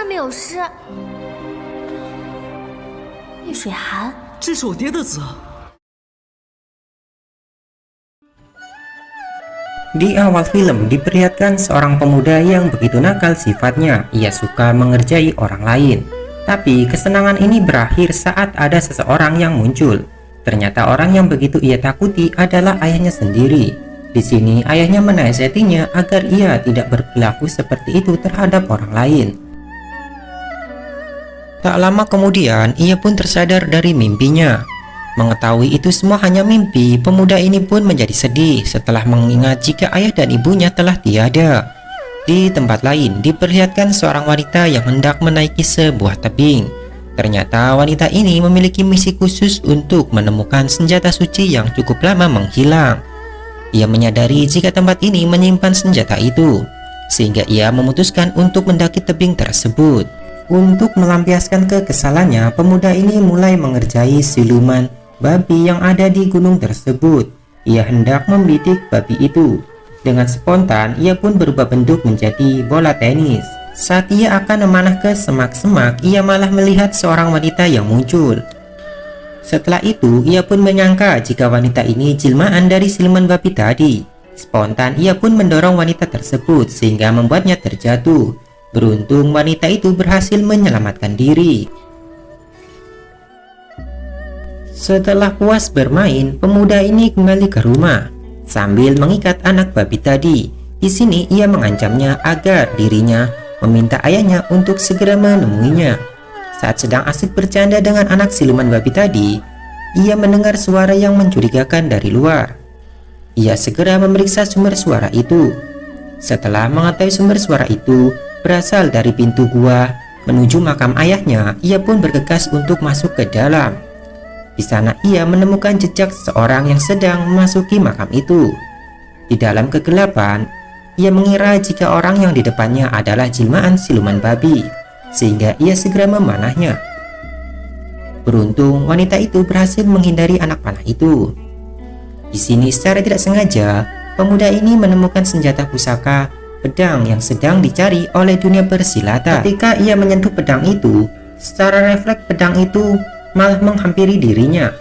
没有事。易水寒，这是我爹的字。Di awal film diperlihatkan seorang pemuda yang begitu nakal sifatnya. Ia suka mengerjai orang lain. Tapi kesenangan ini berakhir saat ada seseorang yang muncul. Ternyata orang yang begitu ia takuti adalah ayahnya sendiri. Di sini ayahnya menasihatinya agar ia tidak berperilaku seperti itu terhadap orang lain. Tak lama kemudian ia pun tersadar dari mimpinya. Mengetahui itu semua hanya mimpi, pemuda ini pun menjadi sedih setelah mengingat jika ayah dan ibunya telah tiada. Di tempat lain diperlihatkan seorang wanita yang hendak menaiki sebuah tebing. Ternyata wanita ini memiliki misi khusus untuk menemukan senjata suci yang cukup lama menghilang. Ia menyadari jika tempat ini menyimpan senjata itu, sehingga ia memutuskan untuk mendaki tebing tersebut. Untuk melampiaskan kekesalannya, pemuda ini mulai mengerjai siluman babi yang ada di gunung tersebut. Ia hendak membidik babi itu. Dengan spontan, ia pun berubah bentuk menjadi bola tenis. Saat ia akan memanah ke semak-semak, ia malah melihat seorang wanita yang muncul. Setelah itu, ia pun menyangka jika wanita ini jelmaan dari siluman babi tadi. Spontan, ia pun mendorong wanita tersebut sehingga membuatnya terjatuh. Beruntung wanita itu berhasil menyelamatkan diri. Setelah puas bermain, pemuda ini kembali ke rumah sambil mengikat anak babi tadi. Di sini ia mengancamnya agar dirinya meminta ayahnya untuk segera menemuinya. Saat sedang asik bercanda dengan anak siluman babi tadi, ia mendengar suara yang mencurigakan dari luar. Ia segera memeriksa sumber suara itu. Setelah mengetahui sumber suara itu berasal dari pintu gua menuju makam ayahnya, ia pun bergegas untuk masuk ke dalam. Di sana ia menemukan jejak seseorang yang sedang memasuki makam itu. Di dalam kegelapan, ia mengira jika orang yang di depannya adalah jelmaan siluman babi, sehingga ia segera memanahnya. Beruntung wanita itu berhasil menghindari anak panah itu. Di sini secara tidak sengaja, pemuda ini menemukan senjata pusaka pedang yang sedang dicari oleh dunia persilatan. Ketika ia menyentuh pedang itu, secara refleks pedang itu malah menghampiri dirinya.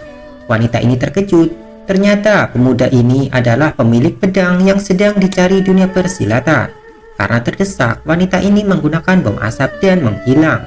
Wanita ini terkejut. Ternyata pemuda ini adalah pemilik pedang yang sedang dicari dunia persilatan. Karena terdesak, wanita ini menggunakan bom asap dan menghilang.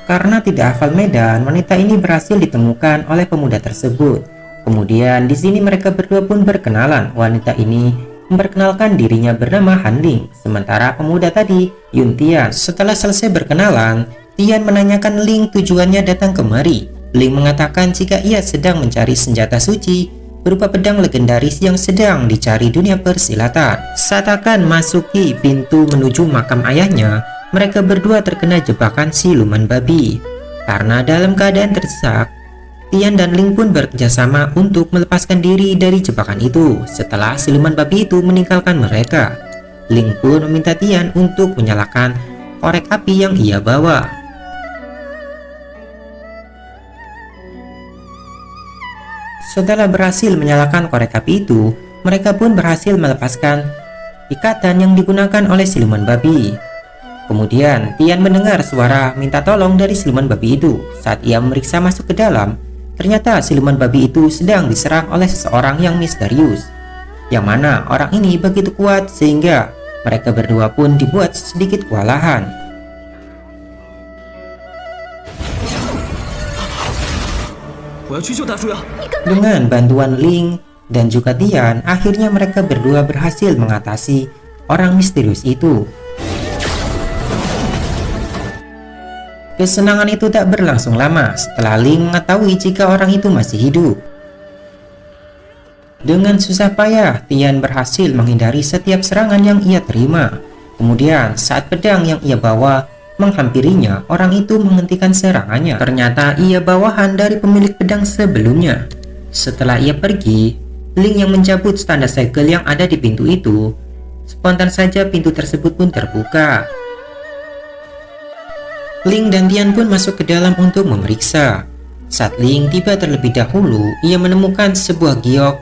Karena tidak hafal medan, wanita ini berhasil ditemukan oleh pemuda tersebut. Kemudian di sini mereka berdua pun berkenalan. Wanita ini memperkenalkan dirinya bernama Han Ling, sementara pemuda tadi Yun Tian. Setelah selesai berkenalan, Tian menanyakan Ling tujuannya datang kemari. Ling mengatakan jika ia sedang mencari senjata suci berupa pedang legendaris yang sedang dicari dunia persilatan. Saat akan masuki pintu menuju makam ayahnya, mereka berdua terkena jebakan siluman babi. Karena dalam keadaan terdesak, Tian dan Ling pun bekerjasama untuk melepaskan diri dari jebakan itu. Setelah siluman babi itu meninggalkan mereka, Ling pun meminta Tian untuk menyalakan korek api yang ia bawa. Setelah berhasil menyalakan korek api itu, mereka pun berhasil melepaskan ikatan yang digunakan oleh siluman babi. Kemudian Tian mendengar suara minta tolong dari siluman babi itu. Saat ia memeriksa masuk ke dalam, ternyata siluman babi itu sedang diserang oleh seseorang yang misterius, yang mana orang ini begitu kuat sehingga mereka berdua pun dibuat sedikit kewalahan. Dengan bantuan Ling dan juga Tian, akhirnya mereka berdua berhasil mengatasi orang misterius itu. Kesenangan itu tak berlangsung lama setelah Ling mengetahui jika orang itu masih hidup. Dengan susah payah, Tian berhasil menghindari setiap serangan yang ia terima. Kemudian saat pedang yang ia bawa menghampirinya, orang itu menghentikan serangannya. Ternyata ia bawahan dari pemilik pedang sebelumnya. Setelah ia pergi, Ling yang mencabut tanda segel yang ada di pintu itu. Spontan saja pintu tersebut pun terbuka. Ling dan Tian pun masuk ke dalam untuk memeriksa. Saat Ling tiba terlebih dahulu, ia menemukan sebuah giok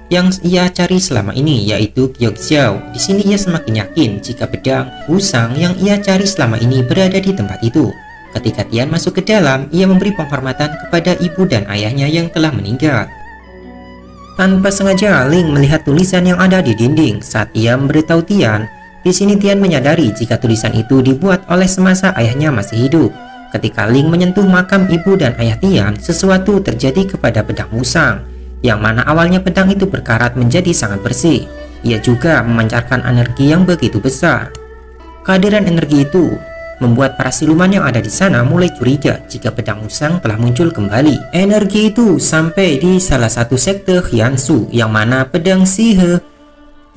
yang ia cari selama ini, yaitu Gyeokjao. Di sini ia semakin yakin jika pedang Wusang yang ia cari selama ini berada di tempat itu. Ketika Tian masuk ke dalam, ia memberi penghormatan kepada ibu dan ayahnya yang telah meninggal. Tanpa sengaja, Ling melihat tulisan yang ada di dinding saat ia memberitahu Tian. Di sini Tian menyadari jika tulisan itu dibuat oleh semasa ayahnya masih hidup. Ketika Ling menyentuh makam ibu dan ayah Tian, sesuatu terjadi kepada pedang Wusang, yang mana awalnya pedang itu berkarat menjadi sangat bersih. Ia juga memancarkan energi yang begitu besar. Kehadiran energi itu membuat para siluman yang ada di sana mulai curiga jika pedang Wusang telah muncul kembali. Energi itu sampai di salah satu sekte Hyansu, yang mana pedang Sihe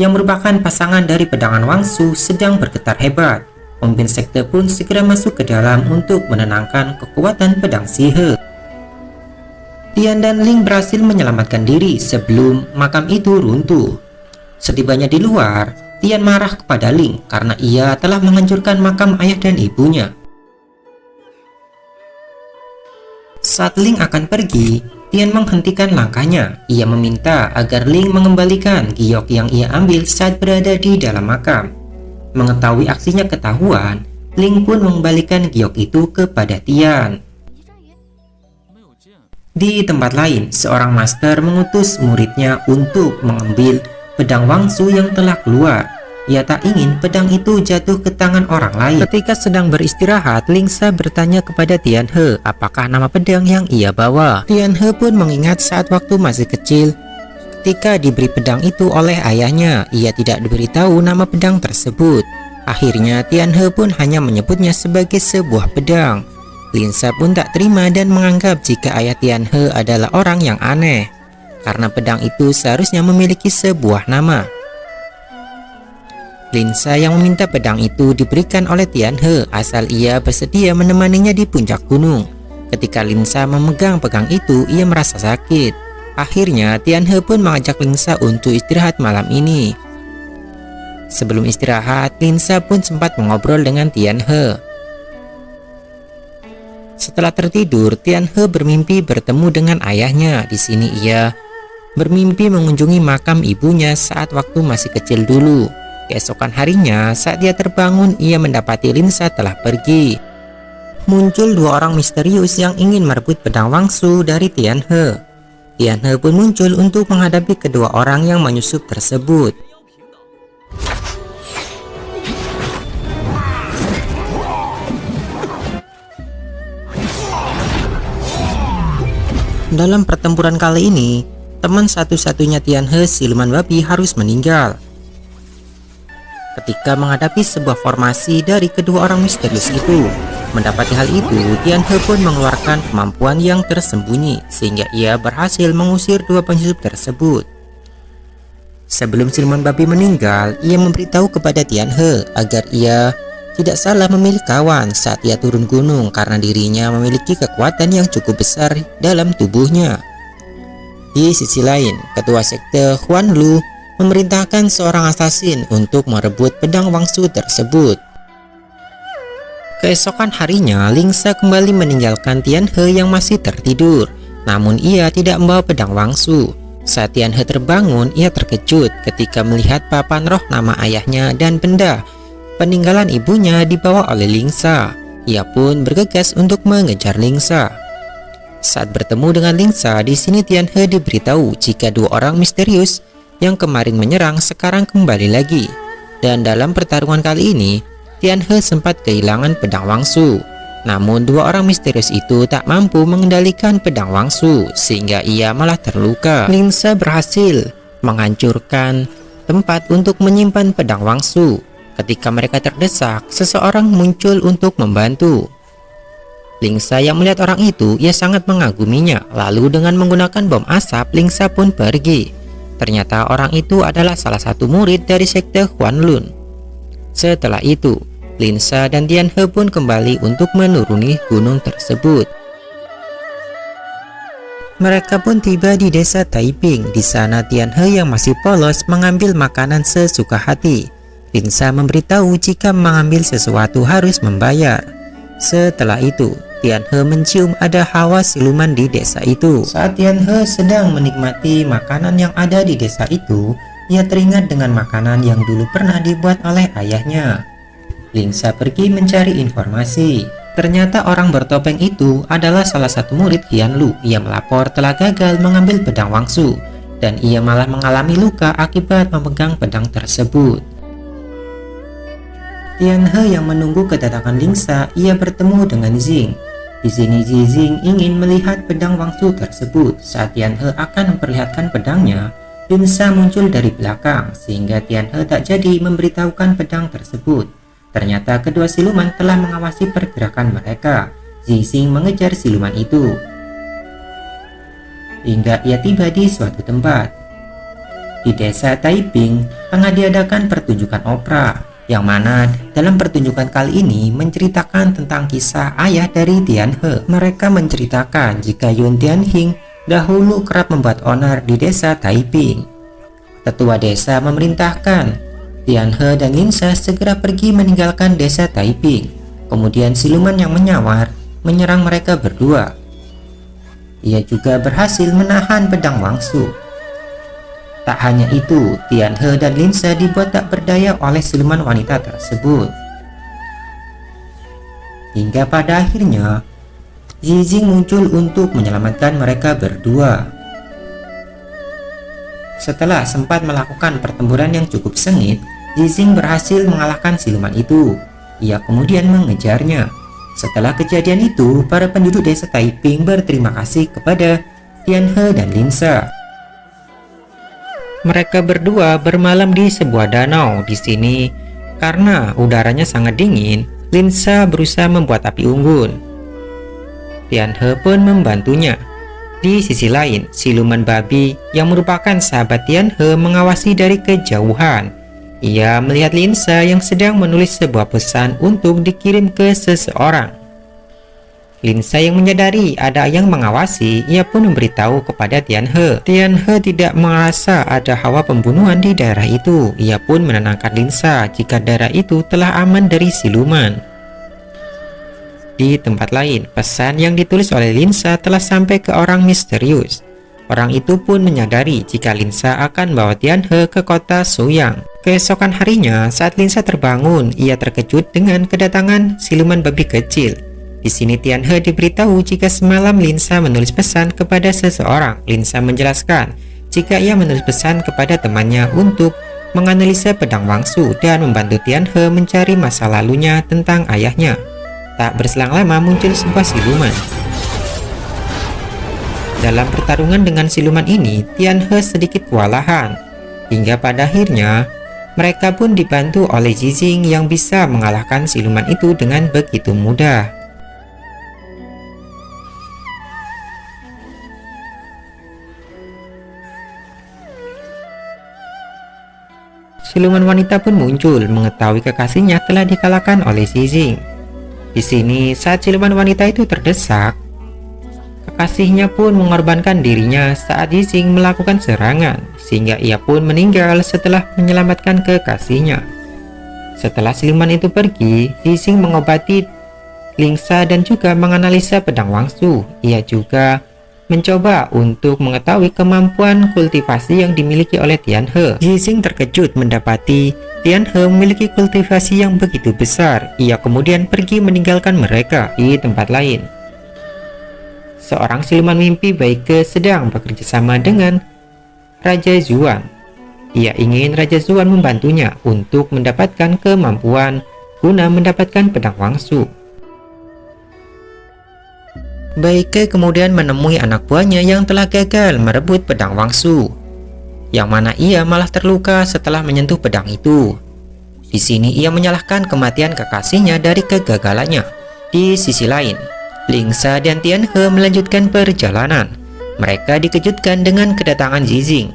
yang merupakan pasangan dari pedang Wangsu sedang bergetar hebat. Pemimpin sekte pun segera masuk ke dalam untuk menenangkan kekuatan pedang Sihe. Tian dan Ling berhasil menyelamatkan diri sebelum makam itu runtuh. Setibanya di luar, Tian marah kepada Ling karena ia telah menghancurkan makam ayah dan ibunya. Saat Ling akan pergi, Tian menghentikan langkahnya. Ia meminta agar Ling mengembalikan giok yang ia ambil saat berada di dalam makam. Mengetahui aksinya ketahuan, Ling pun mengembalikan giok itu kepada Tian. Di tempat lain, seorang master mengutus muridnya untuk mengambil pedang Wangsu yang telah keluar. Ia tak ingin pedang itu jatuh ke tangan orang lain. Ketika sedang beristirahat, Lingsa bertanya kepada Tianhe apakah nama pedang yang ia bawa. Tianhe pun mengingat saat waktu masih kecil, ketika diberi pedang itu oleh ayahnya, ia tidak diberitahu nama pedang tersebut. Akhirnya Tianhe pun hanya menyebutnya sebagai sebuah pedang. Lingsa pun tak terima dan menganggap jika ayah Tianhe adalah orang yang aneh, karena pedang itu seharusnya memiliki sebuah nama. Lingsa yang meminta pedang itu diberikan oleh Tianhe asal ia bersedia menemaninya di puncak gunung. Ketika Lingsa memegang pedang itu, ia merasa sakit. Akhirnya Tianhe pun mengajak Lingsa untuk istirahat malam ini. Sebelum istirahat, Lingsa pun sempat mengobrol dengan Tianhe. Setelah tertidur, Tianhe bermimpi bertemu dengan ayahnya. Di sini ia bermimpi mengunjungi makam ibunya saat waktu masih kecil dulu. Keesokan harinya, saat dia terbangun, ia mendapati Lingsa telah pergi. Muncul dua orang misterius yang ingin merebut pedang Wangsu dari Tianhe. Tianhe pun muncul untuk menghadapi kedua orang yang menyusup tersebut. Dalam pertempuran kali ini, teman satu-satunya Tianhe, siluman babi, harus meninggal. Ketika menghadapi sebuah formasi dari kedua orang misterius itu, mendapati hal itu, Tianhe pun mengeluarkan kemampuan yang tersembunyi sehingga ia berhasil mengusir dua penyusup tersebut. Sebelum siluman babi meninggal, ia memberitahu kepada Tianhe agar ia tidak salah memilih kawan saat ia turun gunung karena dirinya memiliki kekuatan yang cukup besar dalam tubuhnya. Di sisi lain, ketua sekte Huanlu memerintahkan seorang asasin untuk merebut pedang Wangsu tersebut. Keesokan harinya, Lingsa kembali meninggalkan Tianhe yang masih tertidur. Namun ia tidak membawa pedang Wangsu. Saat Tianhe terbangun, ia terkejut ketika melihat papan roh nama ayahnya dan benda peninggalan ibunya dibawa oleh Lingsa. Ia pun bergegas untuk mengejar Lingsa. Saat bertemu dengan Lingsa, di sini Tianhe diberitahu jika dua orang misterius yang kemarin menyerang sekarang kembali lagi. Dan dalam pertarungan kali ini, Tianhe sempat kehilangan pedang Wangsu. Namun dua orang misterius itu tak mampu mengendalikan pedang Wangsu sehingga ia malah terluka. Lingsa berhasil menghancurkan tempat untuk menyimpan pedang Wangsu. Ketika mereka terdesak, seseorang muncul untuk membantu. Lingsa yang melihat orang itu, ia sangat mengaguminya. Lalu dengan menggunakan bom asap, Lingsa pun pergi. Ternyata orang itu adalah salah satu murid dari sekte Huanlun. Setelah itu, Lingsa dan Tianhe pun kembali untuk menuruni gunung tersebut. Mereka pun tiba di desa Taiping. Di sana Tianhe yang masih polos mengambil makanan sesuka hati. Lingsa memberitahu jika mengambil sesuatu harus membayar. Setelah itu, Tianhe mencium ada hawa siluman di desa itu. Saat Tianhe sedang menikmati makanan yang ada di desa itu, ia teringat dengan makanan yang dulu pernah dibuat oleh ayahnya. Linsa pergi mencari informasi. Ternyata orang bertopeng itu adalah salah satu murid Qianlu. Ia melapor telah gagal mengambil pedang Wangsu, dan ia malah mengalami luka akibat memegang pedang tersebut. Tianhe yang menunggu kedatangan Linsa, ia bertemu dengan Jing. Di sini Jing ingin melihat pedang Wangsu tersebut. Saat Tianhe akan memperlihatkan pedangnya, Linsa muncul dari belakang sehingga Tianhe tak jadi memberitahukan pedang tersebut. Ternyata kedua siluman telah mengawasi pergerakan mereka. Jing mengejar siluman itu hingga ia tiba di suatu tempat. Di desa Taiping tengah diadakan pertunjukan opera, yang mana dalam pertunjukan kali ini menceritakan tentang kisah ayah dari Tianhe. Mereka menceritakan jika Yun Tianhing dahulu kerap membuat onar di desa Taiping. Tetua desa memerintahkan Tianhe dan Linsa segera pergi meninggalkan desa Taiping. Kemudian siluman yang menyamar menyerang mereka berdua. Ia juga berhasil menahan pedang Wangsu. Tak hanya itu, Tianhe dan Linsa dibuat tak berdaya oleh siluman wanita tersebut. Hingga pada akhirnya, Jing muncul untuk menyelamatkan mereka berdua. Setelah sempat melakukan pertempuran yang cukup sengit, Jing berhasil mengalahkan siluman itu. Ia kemudian mengejarnya. Setelah kejadian itu, para penduduk desa Taiping berterima kasih kepada Tianhe dan Linsa. Mereka berdua bermalam di sebuah danau. Di sini, karena udaranya sangat dingin, Linsa berusaha membuat api unggun. Tianhe pun membantunya. Di sisi lain, siluman babi yang merupakan sahabat Tianhe mengawasi dari kejauhan. Ia melihat Linsa yang sedang menulis sebuah pesan untuk dikirim ke seseorang. Linsa yang menyadari ada yang mengawasi, ia pun memberitahu kepada Tianhe. Tianhe tidak merasa ada hawa pembunuhan di daerah itu. Ia pun menenangkan Linsa jika daerah itu telah aman dari siluman. Di tempat lain, pesan yang ditulis oleh Linsa telah sampai ke orang misterius. Orang itu pun menyadari jika Linsa akan membawa Tianhe ke kota Suyang. Keesokan harinya, saat Linsa terbangun, ia terkejut dengan kedatangan siluman babi kecil. Di sini Tianhe diberitahu jika semalam Linsa menulis pesan kepada seseorang. Linsa menjelaskan jika ia menulis pesan kepada temannya untuk menganalisa pedang Wangsu dan membantu Tianhe mencari masa lalunya tentang ayahnya. Tak berselang lama muncul sebuah siluman. Dalam pertarungan dengan siluman ini, Tianhe sedikit kewalahan. Hingga pada akhirnya, mereka pun dibantu oleh Jing yang bisa mengalahkan siluman itu dengan begitu mudah. Siluman wanita pun muncul mengetahui kekasihnya telah dikalahkan oleh Jing. Di sini, saat siluman wanita itu terdesak, kekasihnya pun mengorbankan dirinya saat Jing melakukan serangan, sehingga ia pun meninggal setelah menyelamatkan kekasihnya. Setelah siluman itu pergi, Jing mengobati Linsa dan juga menganalisa pedang Wangsu. Ia juga mencoba untuk mengetahui kemampuan kultivasi yang dimiliki oleh Tianhe. Jing terkejut mendapati Tianhe memiliki kultivasi yang begitu besar. Ia kemudian pergi meninggalkan mereka. Di tempat lain, seorang siluman mimpi Baike sedang bekerja sama dengan Raja Zuan. Ia ingin Raja Zuan membantunya untuk mendapatkan kemampuan guna mendapatkan pedang Wangsu. Baike kemudian menemui anak buahnya yang telah gagal merebut pedang Wangsu, yang mana ia malah terluka setelah menyentuh pedang itu. Di sini ia menyalahkan kematian kekasihnya dari kegagalannya. Di sisi lain, Linsa dan Tianhe melanjutkan perjalanan. Mereka dikejutkan dengan kedatangan Jing.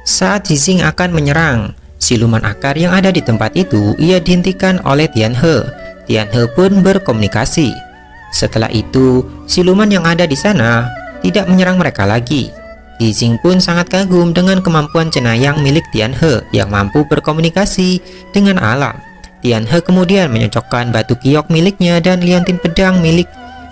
Saat Jing akan menyerang siluman akar yang ada di tempat itu, ia dihentikan oleh Tianhe. Tianhe pun berkomunikasi. Setelah itu, siluman yang ada di sana tidak menyerang mereka lagi. Jing pun sangat kagum dengan kemampuan cenayang milik Tianhe yang mampu berkomunikasi dengan alam. Tianhe kemudian menyocokkan batu giok miliknya dan liontin pedang milik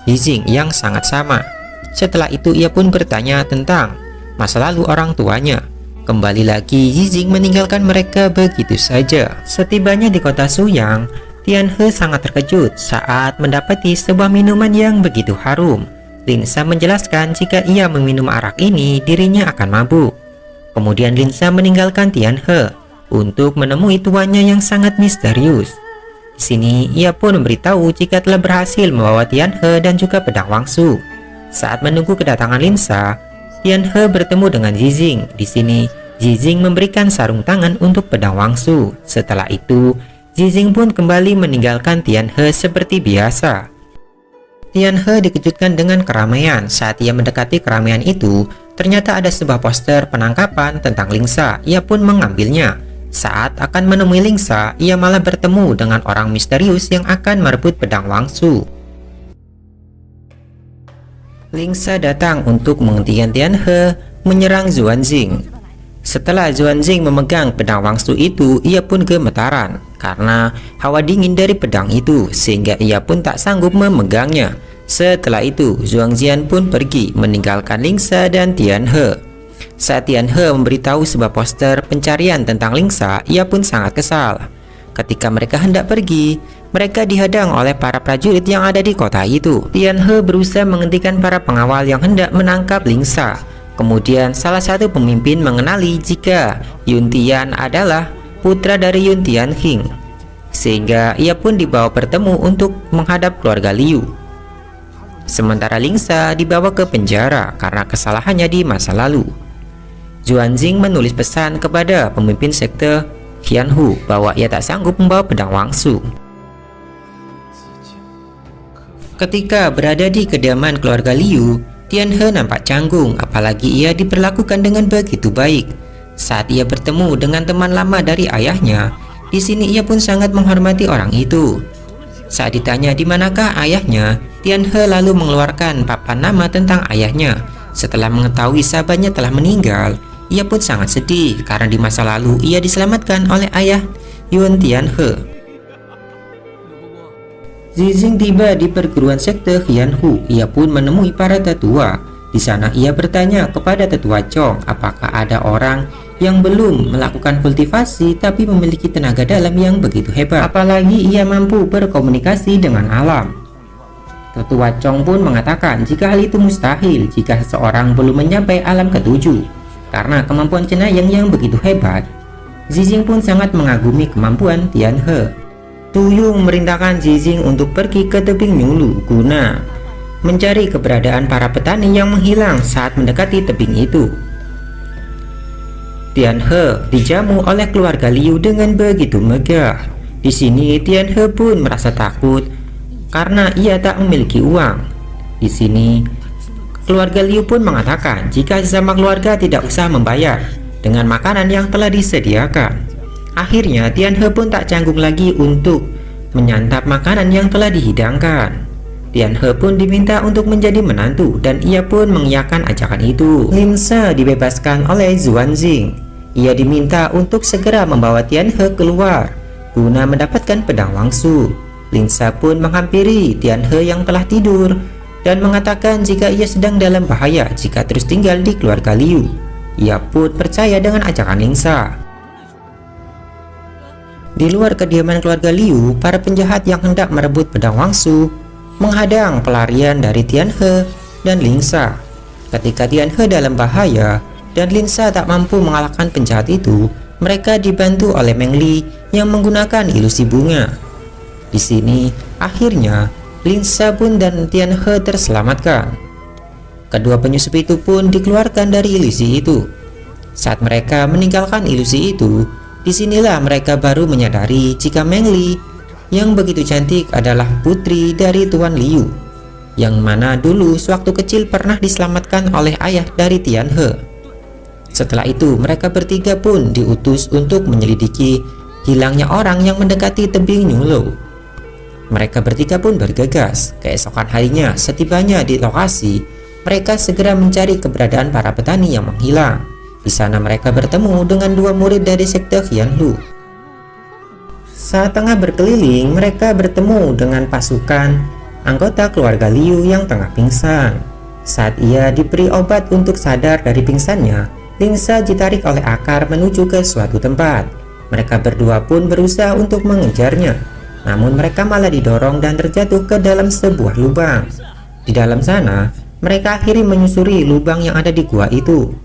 Yijing yang sangat sama. Setelah itu ia pun bertanya tentang masa lalu orang tuanya. Kembali lagi Yijing meninggalkan mereka begitu saja. Setibanya di kota Suyang, Tianhe sangat terkejut saat mendapati sebuah minuman yang begitu harum. Linsa menjelaskan jika ia meminum arak ini dirinya akan mabuk. Kemudian Linsa meninggalkan Tianhe untuk menemui tuannya yang sangat misterius. Di sini ia pun memberitahu jika telah berhasil membawa Tianhe dan juga pedang Wangsu. Saat menunggu kedatangan Linsa, Tianhe bertemu dengan Yijing. Di sini Yijing memberikan sarung tangan untuk pedang Wangsu. Setelah itu Yijing pun kembali meninggalkan Tianhe seperti biasa. Tianhe dikejutkan dengan keramaian. Saat ia mendekati keramaian itu, ternyata ada sebuah poster penangkapan tentang Lingsa. Ia pun mengambilnya. Saat akan menemui Lingsa, ia malah bertemu dengan orang misterius yang akan merebut pedang Wangsu. Lingsa datang untuk menghentikan Tianhe menyerang Xuanzing. Setelah Xuanzing memegang pedang Wangsu itu, ia pun gemetaran karena hawa dingin dari pedang itu, sehingga ia pun tak sanggup memegangnya. Setelah itu, Xuanzian pun pergi meninggalkan Lingsa dan Tianhe. Saat Tianhe memberitahu sebuah poster pencarian tentang Lingsa, ia pun sangat kesal. Ketika mereka hendak pergi, mereka dihadang oleh para prajurit yang ada di kota itu. Tianhe berusaha menghentikan para pengawal yang hendak menangkap Lingsa. Kemudian salah satu pemimpin mengenali jika Yun Tian adalah putra dari Yun Tianqing, sehingga ia pun dibawa bertemu untuk menghadap keluarga Liu. Sementara Lingsa dibawa ke penjara karena kesalahannya di masa lalu. Xuanzing menulis pesan kepada pemimpin sekte Qianhu bahwa ia tak sanggup membawa pedang Wangsu. Ketika berada di kediaman keluarga Liu, Tianhe nampak canggung, apalagi ia diperlakukan dengan begitu baik. Saat ia bertemu dengan teman lama dari ayahnya, di sini ia pun sangat menghormati orang itu. Saat ditanya di manakah ayahnya, Tianhe lalu mengeluarkan papan nama tentang ayahnya. Setelah mengetahui sahabatnya telah meninggal, ia pun sangat sedih karena di masa lalu ia diselamatkan oleh ayah Yun Tianhe. Yijing tiba di perguruan sekte Qianhu. Ia pun menemui para tetua. Di sana ia bertanya kepada tetua Chong apakah ada orang yang belum melakukan kultivasi tapi memiliki tenaga dalam yang begitu hebat, apalagi ia mampu berkomunikasi dengan alam. Tetua Chong pun mengatakan jika hal itu mustahil jika seseorang belum mencapai alam ketujuh karena kemampuan cenayang yang begitu hebat. Yijing pun sangat mengagumi kemampuan Tianhe. Tuyung memerintahkan Yijing untuk pergi ke tebing Nyulu guna mencari keberadaan para petani yang menghilang saat mendekati tebing itu. Tianhe dijamu oleh keluarga Liu dengan begitu megah. Di sini Tianhe pun merasa takut karena ia tak memiliki uang. Di sini keluarga Liu pun mengatakan jika sesama keluarga tidak usah membayar dengan makanan yang telah disediakan. Akhirnya Tianhe pun tak canggung lagi untuk menyantap makanan yang telah dihidangkan. Tianhe pun diminta untuk menjadi menantu dan ia pun mengiyakan ajakan itu. Linsa dibebaskan oleh Xuanzing. Ia diminta untuk segera membawa Tianhe keluar guna mendapatkan pedang Wangsu. Linsa pun menghampiri Tianhe yang telah tidur dan mengatakan jika ia sedang dalam bahaya jika terus tinggal di keluarga Liu. Ia pun percaya dengan ajakan Linsa. Di luar kediaman keluarga Liu, para penjahat yang hendak merebut pedang Wangsu menghadang pelarian dari Tianhe dan Linsa. Ketika Tianhe dalam bahaya dan Linsa tak mampu mengalahkan penjahat itu, mereka dibantu oleh Meng Li yang menggunakan ilusi bunga. Di sini, akhirnya Linsa pun dan Tianhe terselamatkan. Kedua penyusup itu pun dikeluarkan dari ilusi itu. Saat mereka meninggalkan ilusi itu, disinilah mereka baru menyadari jika Meng Li yang begitu cantik adalah putri dari Tuan Liu, yang mana dulu sewaktu kecil pernah diselamatkan oleh ayah dari Tianhe. Setelah itu mereka bertiga pun diutus untuk menyelidiki hilangnya orang yang mendekati tebing Nyulo. Mereka bertiga pun bergegas. Keesokan harinya setibanya di lokasi, mereka segera mencari keberadaan para petani yang menghilang. Di sana mereka bertemu dengan dua murid dari sekte Qianhu. Saat tengah berkeliling, mereka bertemu dengan pasukan anggota keluarga Liu yang tengah pingsan. Saat ia diberi obat untuk sadar dari pingsannya, Lingsa ditarik oleh akar menuju ke suatu tempat. Mereka berdua pun berusaha untuk mengejarnya, namun mereka malah didorong dan terjatuh ke dalam sebuah lubang. Di dalam sana, mereka akhirnya menyusuri lubang yang ada di gua itu.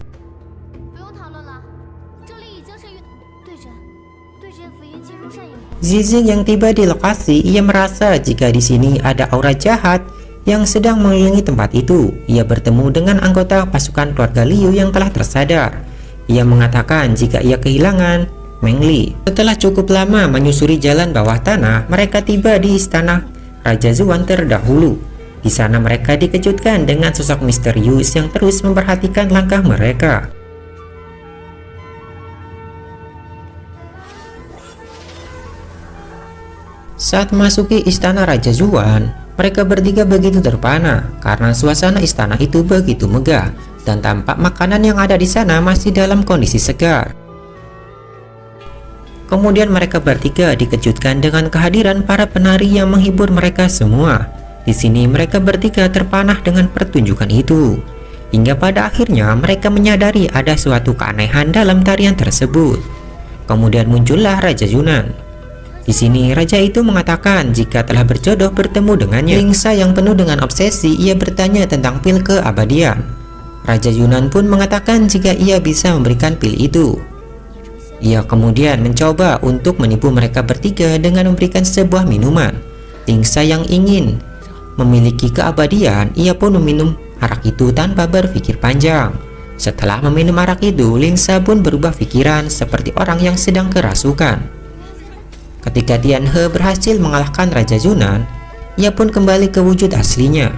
Zizing yang tiba di lokasi, ia merasa jika di sini ada aura jahat yang sedang mengelilingi tempat itu. Ia bertemu dengan anggota pasukan keluarga Liu yang telah tersadar. Ia mengatakan jika ia kehilangan Meng Li. Setelah cukup lama menyusuri jalan bawah tanah, mereka tiba di istana Raja Zuan terdahulu. Di sana mereka dikejutkan dengan sosok misterius yang terus memperhatikan langkah mereka. Saat memasuki istana Raja Zuan, mereka bertiga begitu terpana karena suasana istana itu begitu megah dan tampak makanan yang ada di sana masih dalam kondisi segar. Kemudian mereka bertiga dikejutkan dengan kehadiran para penari yang menghibur mereka semua. Di sini mereka bertiga terpanah dengan pertunjukan itu. Hingga pada akhirnya mereka menyadari ada suatu keanehan dalam tarian tersebut. Kemudian muncullah Raja Yunan. Di sini raja itu mengatakan jika telah berjodoh bertemu dengannya. Lingsa yang penuh dengan obsesi, ia bertanya tentang pil keabadian. Raja Yunan pun mengatakan jika ia bisa memberikan pil itu. Ia kemudian mencoba untuk menipu mereka bertiga dengan memberikan sebuah minuman. Lingsa yang ingin memiliki keabadian, ia pun meminum arak itu tanpa berpikir panjang. Setelah meminum arak itu, Lingsa pun berubah pikiran seperti orang yang sedang kerasukan. Ketika Tian He berhasil mengalahkan Raja Yunan, ia pun kembali ke wujud aslinya.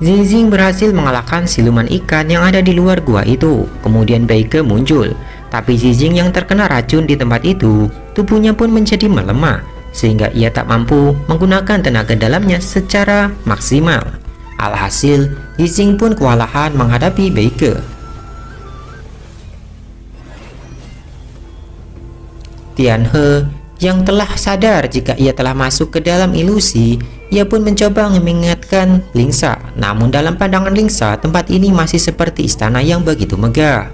Zizing berhasil mengalahkan siluman ikan yang ada di luar gua itu. Kemudian Beike muncul, tapi Zizing yang terkena racun di tempat itu, tubuhnya pun menjadi melemah, sehingga ia tak mampu menggunakan tenaga dalamnya secara maksimal. Alhasil, Zizing pun kewalahan menghadapi Beike. Tian He yang telah sadar jika ia telah masuk ke dalam ilusi, ia pun mencoba mengingatkan Lingsa. Namun dalam pandangan Lingsa, tempat ini masih seperti istana yang begitu megah.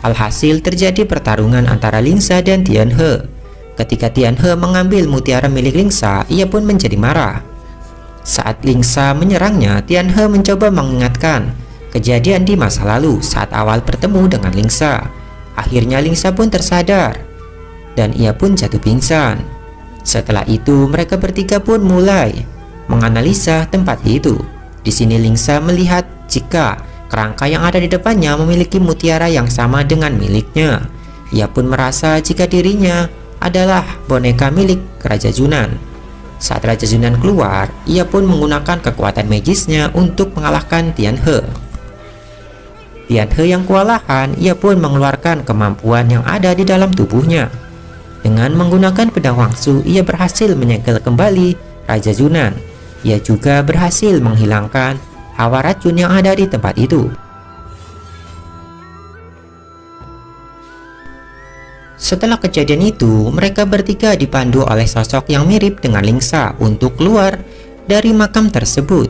Alhasil terjadi pertarungan antara Lingsa dan Tian He. Ketika Tian He mengambil mutiara milik Lingsa, ia pun menjadi marah. Saat Lingsa menyerangnya, Tian He mencoba mengingatkan kejadian di masa lalu saat awal bertemu dengan Lingsa. Akhirnya Lingsa pun tersadar dan ia pun jatuh pingsan. Setelah itu mereka bertiga pun mulai menganalisa tempat itu. Di sini Lingsa melihat jika kerangka yang ada di depannya memiliki mutiara yang sama dengan miliknya. Ia pun merasa jika dirinya adalah boneka milik Raja Yunan. Saat Raja Yunan keluar, ia pun menggunakan kekuatan magisnya untuk mengalahkan Tian He. Tian He yang kewalahan, ia pun mengeluarkan kemampuan yang ada di dalam tubuhnya. Dengan menggunakan pedang Wangsu, ia berhasil menyegel kembali Raja Yunan. Ia juga berhasil menghilangkan hawa racun yang ada di tempat itu. Setelah kejadian itu, mereka bertiga dipandu oleh sosok yang mirip dengan Lingsa untuk keluar dari makam tersebut.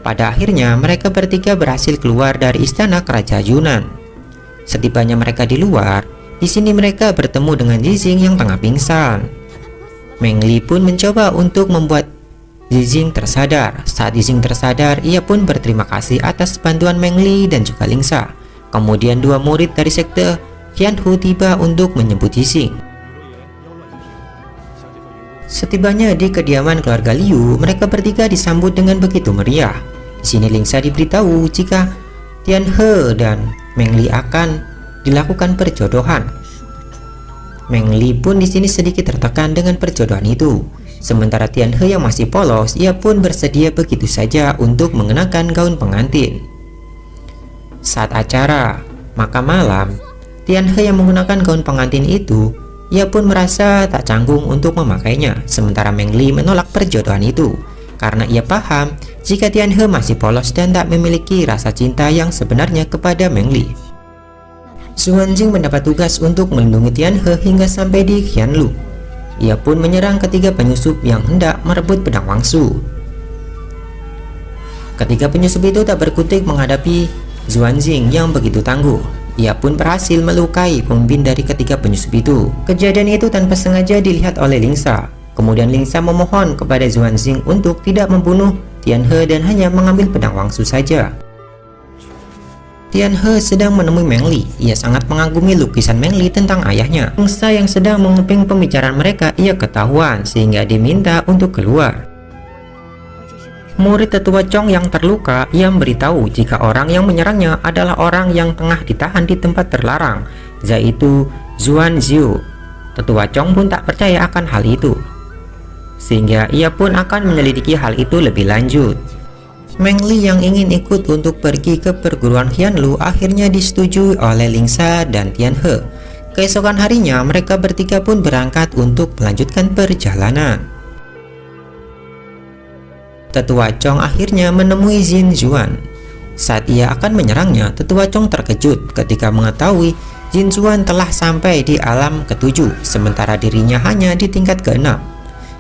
Pada akhirnya, mereka bertiga berhasil keluar dari istana kerajaan Yunan. Setibanya mereka di luar, di sini mereka bertemu dengan Zizing yang tengah pingsan. Meng Li pun mencoba untuk membuat Zizing tersadar. Saat Zizing tersadar, ia pun berterima kasih atas bantuan Meng Li dan juga Lingsa. Kemudian dua murid dari sekte Qianhu tiba untuk menjemput Zizing. Setibanya di kediaman keluarga Liu, mereka bertiga disambut dengan begitu meriah. Di sini Lingsa diberitahu jika Tian He dan Meng Li akan dilakukan perjodohan. Meng Li pun di sini sedikit tertekan dengan perjodohan itu. Sementara Tian He yang masih polos, ia pun bersedia begitu saja untuk mengenakan gaun pengantin. Saat acara makan malam, Tian He yang menggunakan gaun pengantin itu, ia pun merasa tak canggung untuk memakainya. Sementara Meng Li menolak perjodohan itu karena ia paham jika Tian He masih polos dan tak memiliki rasa cinta yang sebenarnya kepada Meng Li. Xuanjing mendapat tugas untuk melindungi Tian He hingga sampai di Qianlu. Ia pun menyerang ketiga penyusup yang hendak merebut pedang Wangsu. Ketiga penyusup itu tak berkutik menghadapi Xuanzing yang begitu tangguh. Ia pun berhasil melukai pemimpin dari ketiga penyusup itu. Kejadian itu tanpa sengaja dilihat oleh Lingsa. Kemudian Lingsa memohon kepada Xuanzing untuk tidak membunuh Tianhe dan hanya mengambil pedang Wangsu saja. Tianhe sedang menemui Meng Li. Ia sangat mengagumi lukisan Meng Li tentang ayahnya. Lingsa yang sedang menguping pembicaraan mereka, ia ketahuan sehingga diminta untuk keluar. Murid tetua Chong yang terluka, ia memberitahu jika orang yang menyerangnya adalah orang yang tengah ditahan di tempat terlarang, yaitu Xuan Xiu. Tetua Chong pun tak percaya akan hal itu, sehingga ia pun akan menyelidiki hal itu lebih lanjut. Meng Li yang ingin ikut untuk pergi ke perguruan Qianlu akhirnya disetujui oleh Lingsa dan Tianhe. Keesokan harinya mereka bertiga pun berangkat untuk melanjutkan perjalanan. Tetua Chong akhirnya menemui Jin Zuan. Saat ia akan menyerangnya, Tetua Chong terkejut ketika mengetahui Jin Zuan telah sampai di alam ke-7, sementara dirinya hanya di tingkat ke-6.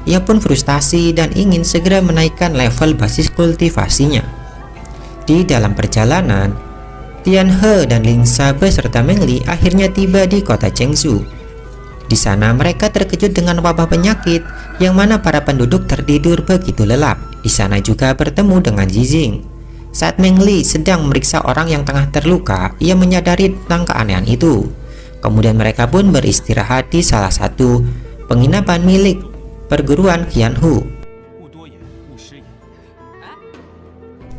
Ia pun frustasi dan ingin segera menaikkan level basis kultivasinya. Di dalam perjalanan, Tianhe dan Lingsa beserta Meng Li akhirnya tiba di kota Chengsu. Di sana mereka terkejut dengan wabah penyakit yang mana para penduduk tertidur begitu lelap. Di sana juga bertemu dengan Yijing. Saat Meng Li sedang memeriksa orang yang tengah terluka, ia menyadari tentang keanehan itu. Kemudian mereka pun beristirahat di salah satu penginapan milik perguruan Qianhu.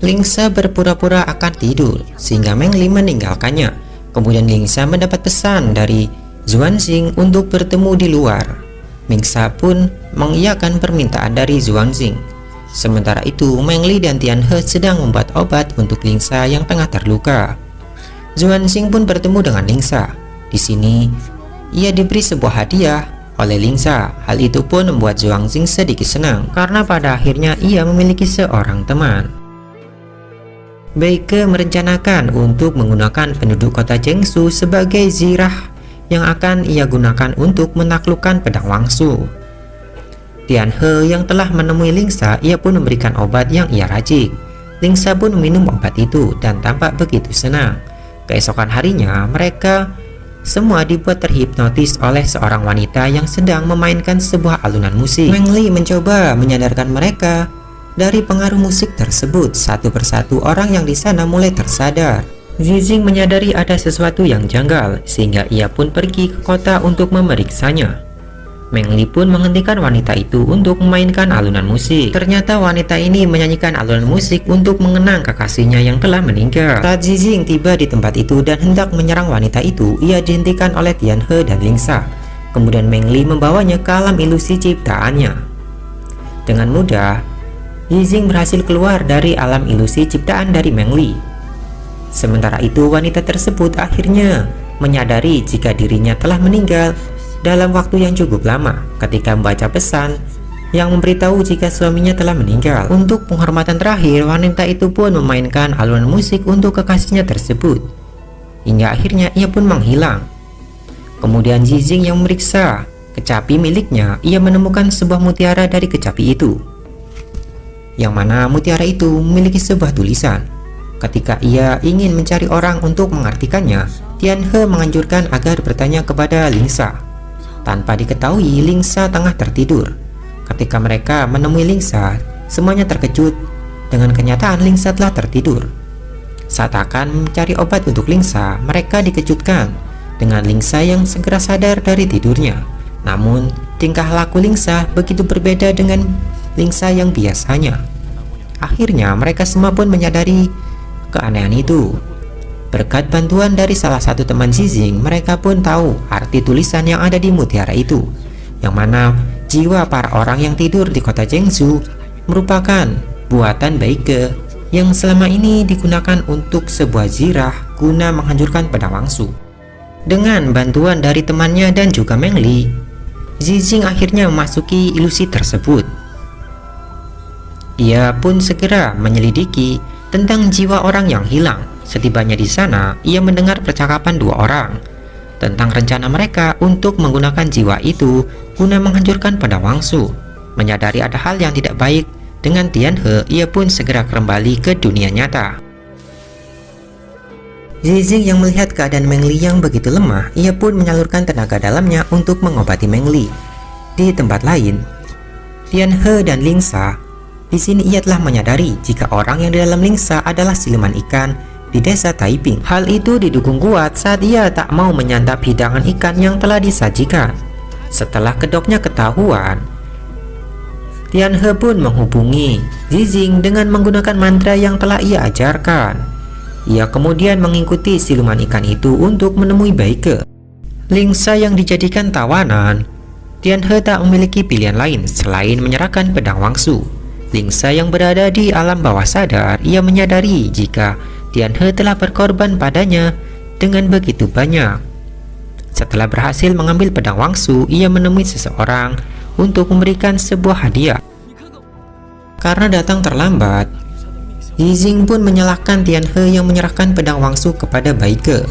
Lingsa berpura-pura akan tidur sehingga Meng Li meninggalkannya. Kemudian Lingsa mendapat pesan dari Xuanzing untuk bertemu di luar. Lingsa pun mengiyakan permintaan dari Xuanzing. Sementara itu Meng Li dan Tianhe sedang membuat obat untuk Lingsa yang tengah terluka. Xuanzing pun bertemu dengan Lingsa. Di sini ia diberi sebuah hadiah oleh Lingsa. Hal itu pun membuat Xuanzing sedikit senang karena pada akhirnya ia memiliki seorang teman. Beike merencanakan untuk menggunakan penduduk kota Chengsu sebagai zirah yang akan ia gunakan untuk menaklukkan pedang Wangsu. Tianhe yang telah menemui Lingsa, ia pun memberikan obat yang ia racik. Lingsa pun meminum obat itu dan tampak begitu senang. Keesokan harinya mereka semua dibuat terhipnotis oleh seorang wanita yang sedang memainkan sebuah alunan musik. Meng Li mencoba menyadarkan mereka dari pengaruh musik tersebut. Satu persatu orang yang di sana mulai tersadar. Yijing menyadari ada sesuatu yang janggal sehingga ia pun pergi ke kota untuk memeriksanya. Meng Li pun menghentikan wanita itu untuk memainkan alunan musik. Ternyata wanita ini menyanyikan alunan musik untuk mengenang kekasihnya yang telah meninggal. Saat Yijing tiba di tempat itu dan hendak menyerang wanita itu, ia dihentikan oleh Tianhe dan Lingsa. Kemudian Meng Li membawanya ke alam ilusi ciptaannya. Dengan mudah, Yijing berhasil keluar dari alam ilusi ciptaan dari Meng Li. Sementara itu wanita tersebut akhirnya menyadari jika dirinya telah meninggal dalam waktu yang cukup lama ketika membaca pesan yang memberitahu jika suaminya telah meninggal. Untuk penghormatan terakhir, wanita itu pun memainkan alunan musik untuk kekasihnya tersebut hingga akhirnya ia pun menghilang. Kemudian Yijing yang memeriksa kecapi miliknya, ia menemukan sebuah mutiara dari kecapi itu, yang mana mutiara itu memiliki sebuah tulisan. Ketika ia ingin mencari orang untuk mengartikannya, Tianhe menganjurkan agar bertanya kepada Lingsa. Tanpa diketahui, Lingsa tengah tertidur. Ketika mereka menemui Lingsa, semuanya terkejut dengan kenyataan Lingsa telah tertidur. Saat akan mencari obat untuk Lingsa, mereka dikejutkan dengan Lingsa yang segera sadar dari tidurnya. Namun, tingkah laku Lingsa begitu berbeda dengan Lingsa yang biasanya. Akhirnya, mereka semua pun menyadari keanehan itu. Berkat bantuan dari salah satu teman Yijing, mereka pun tahu arti tulisan yang ada di mutiara itu, yang mana jiwa para orang yang tidur di kota Chengsu merupakan buatan Beike yang selama ini digunakan untuk sebuah zirah guna menghancurkan pedang Wangsu. Dengan bantuan dari temannya dan juga Meng Li, Yijing akhirnya memasuki ilusi tersebut. Ia pun segera menyelidiki tentang jiwa orang yang hilang. Setibanya di sana, ia mendengar percakapan dua orang. tentang rencana mereka untuk menggunakan jiwa itu guna menghancurkan pedang Wangsu. Menyadari ada hal yang tidak baik dengan Tianhe, ia pun segera kembali ke dunia nyata. Zizing yang melihat keadaan Meng Li yang begitu lemah, ia pun menyalurkan tenaga dalamnya untuk mengobati Meng Li. Di tempat lain, Tianhe dan Lingsa, di sini ia telah menyadari jika orang yang di dalam Lingsa adalah siluman ikan di desa Taiping. Hal itu didukung kuat saat ia tak mau menyantap hidangan ikan yang telah disajikan. Setelah kedoknya ketahuan, Tianhe pun menghubungi Zizing dengan menggunakan mantra yang telah ia ajarkan. Ia kemudian mengikuti siluman ikan itu untuk menemui Baike. Lingsa yang dijadikan tawanan, Tianhe tak memiliki pilihan lain selain menyerahkan pedang Wangsu. Lingsa yang berada di alam bawah sadar, ia menyadari jika Tianhe telah berkorban padanya dengan begitu banyak. Setelah berhasil mengambil pedang Wangsu, ia menemui seseorang untuk memberikan sebuah hadiah. Karena datang terlambat, Zizing pun menyalahkan Tianhe yang menyerahkan pedang Wangsu kepada Baike.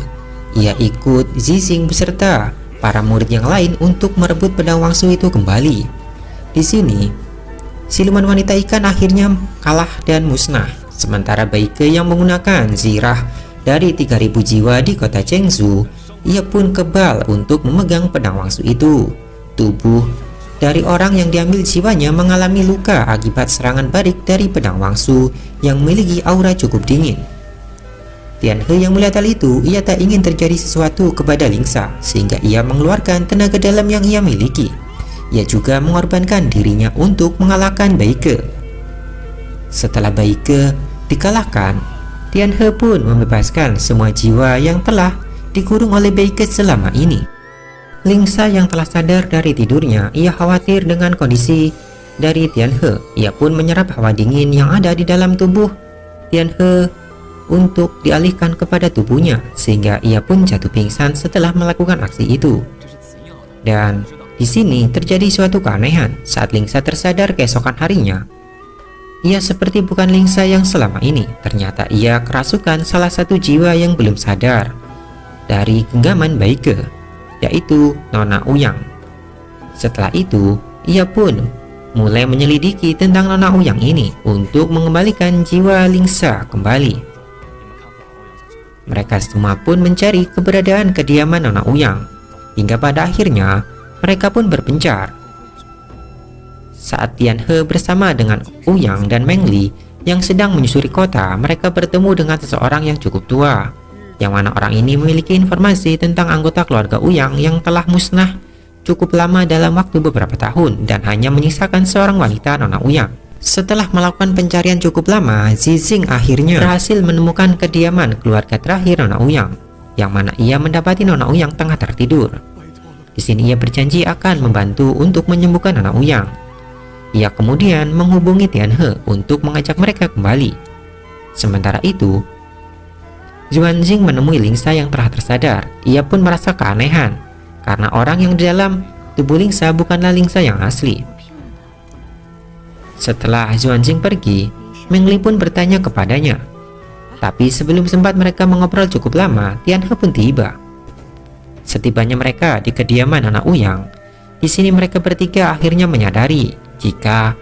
Ia ikut Zizing beserta para murid yang lain untuk merebut pedang Wangsu itu kembali. Di sini, siluman wanita ikan akhirnya kalah dan musnah. Sementara Baike yang menggunakan zirah dari 3000 jiwa di kota Chengzu, ia pun kebal untuk memegang pedang Wangsu itu. Tubuh dari orang yang diambil jiwanya mengalami luka akibat serangan balik dari pedang Wangsu yang memiliki aura cukup dingin. Tianhe yang melihat hal itu, ia tak ingin terjadi sesuatu kepada Lingsa, sehingga ia mengeluarkan tenaga dalam yang ia miliki. Ia juga mengorbankan dirinya untuk mengalahkan Baike. Setelah Baike dikalahkan, Tianhe pun membebaskan semua jiwa yang telah dikurung oleh Baike selama ini. Lingsa yang telah sadar dari tidurnya, ia khawatir dengan kondisi dari Tianhe. Ia pun menyerap hawa dingin yang ada di dalam tubuh Tianhe untuk dialihkan kepada tubuhnya, sehingga ia pun jatuh pingsan setelah melakukan aksi itu. Dan di sini terjadi suatu keanehan. Saat Lingsa tersadar keesokan harinya, ia seperti bukan Lingsa yang selama ini. Ternyata ia kerasukan salah satu jiwa yang belum sadar dari genggaman Baike, yaitu Nona Ouyang. Setelah itu, ia pun mulai menyelidiki tentang Nona Ouyang ini untuk mengembalikan jiwa Lingsa kembali. Mereka semua pun mencari keberadaan kediaman Nona Ouyang, hingga pada akhirnya mereka pun berpencar. Saat Tianhe bersama dengan Ouyang dan Meng Li yang sedang menyusuri kota, mereka bertemu dengan seseorang yang cukup tua, yang mana orang ini memiliki informasi tentang anggota keluarga Ouyang yang telah musnah cukup lama dalam waktu beberapa tahun dan hanya menyisakan seorang wanita, Nona Ouyang. Setelah melakukan pencarian cukup lama, Zizing akhirnya berhasil menemukan kediaman keluarga terakhir Nona Ouyang, yang mana ia mendapati Nona Ouyang tengah tertidur. Di sini ia berjanji akan membantu untuk menyembuhkan Nona Ouyang. Ia kemudian menghubungi Tianhe untuk mengajak mereka kembali. Sementara itu, Xuanjing menemui Lingsa yang telah tersadar. Ia pun merasa keanehan karena orang yang di dalam tubuh Lingsa bukanlah Lingsa yang asli. Setelah Xuanjing pergi, Meng Li pun bertanya kepadanya. Tapi sebelum sempat mereka mengobrol cukup lama, Tianhe pun tiba. Setibanya mereka di kediaman Nona Ouyang, di sini mereka bertiga akhirnya menyadari jika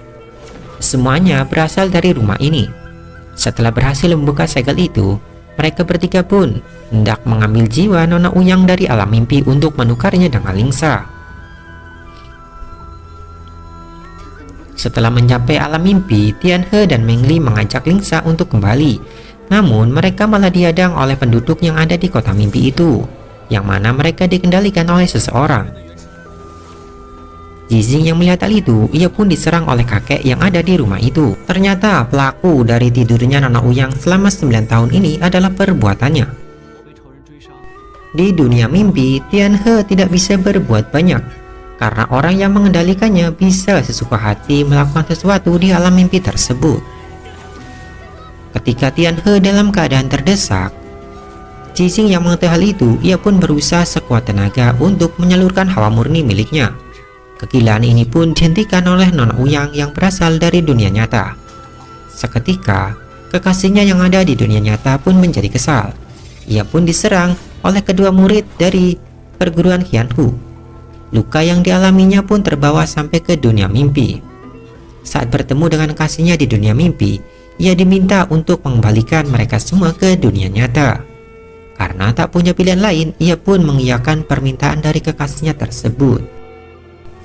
semuanya berasal dari rumah ini. Setelah berhasil membuka segel itu, mereka bertiga pun hendak mengambil jiwa Nona Ouyang dari alam mimpi untuk menukarnya dengan Lingsa. Setelah mencapai alam mimpi, Tianhe dan Meng Li mengajak Lingsa untuk kembali. Namun mereka malah dihadang oleh penduduk yang ada di kota mimpi itu, yang mana mereka dikendalikan oleh seseorang. Zizing yang melihat hal itu, ia pun diserang oleh kakek yang ada di rumah itu. Ternyata pelaku dari tidurnya Nona Ouyang selama 9 tahun ini adalah perbuatannya. Di dunia mimpi, Tianhe tidak bisa berbuat banyak karena orang yang mengendalikannya bisa sesuka hati melakukan sesuatu di alam mimpi tersebut. Ketika Tianhe dalam keadaan terdesak, Zizing yang mengetahui hal itu, ia pun berusaha sekuat tenaga untuk menyalurkan hawa murni miliknya. Kegilaan ini pun dihentikan oleh Nona Ouyang yang berasal dari dunia nyata. Seketika, kekasihnya yang ada di dunia nyata pun menjadi kesal. Ia pun diserang oleh kedua murid dari perguruan Qianhu. Luka yang dialaminya pun terbawa sampai ke dunia mimpi. Saat bertemu dengan kasihnya di dunia mimpi, ia diminta untuk mengembalikan mereka semua ke dunia nyata. Karena tak punya pilihan lain, ia pun mengiyakan permintaan dari kekasihnya tersebut.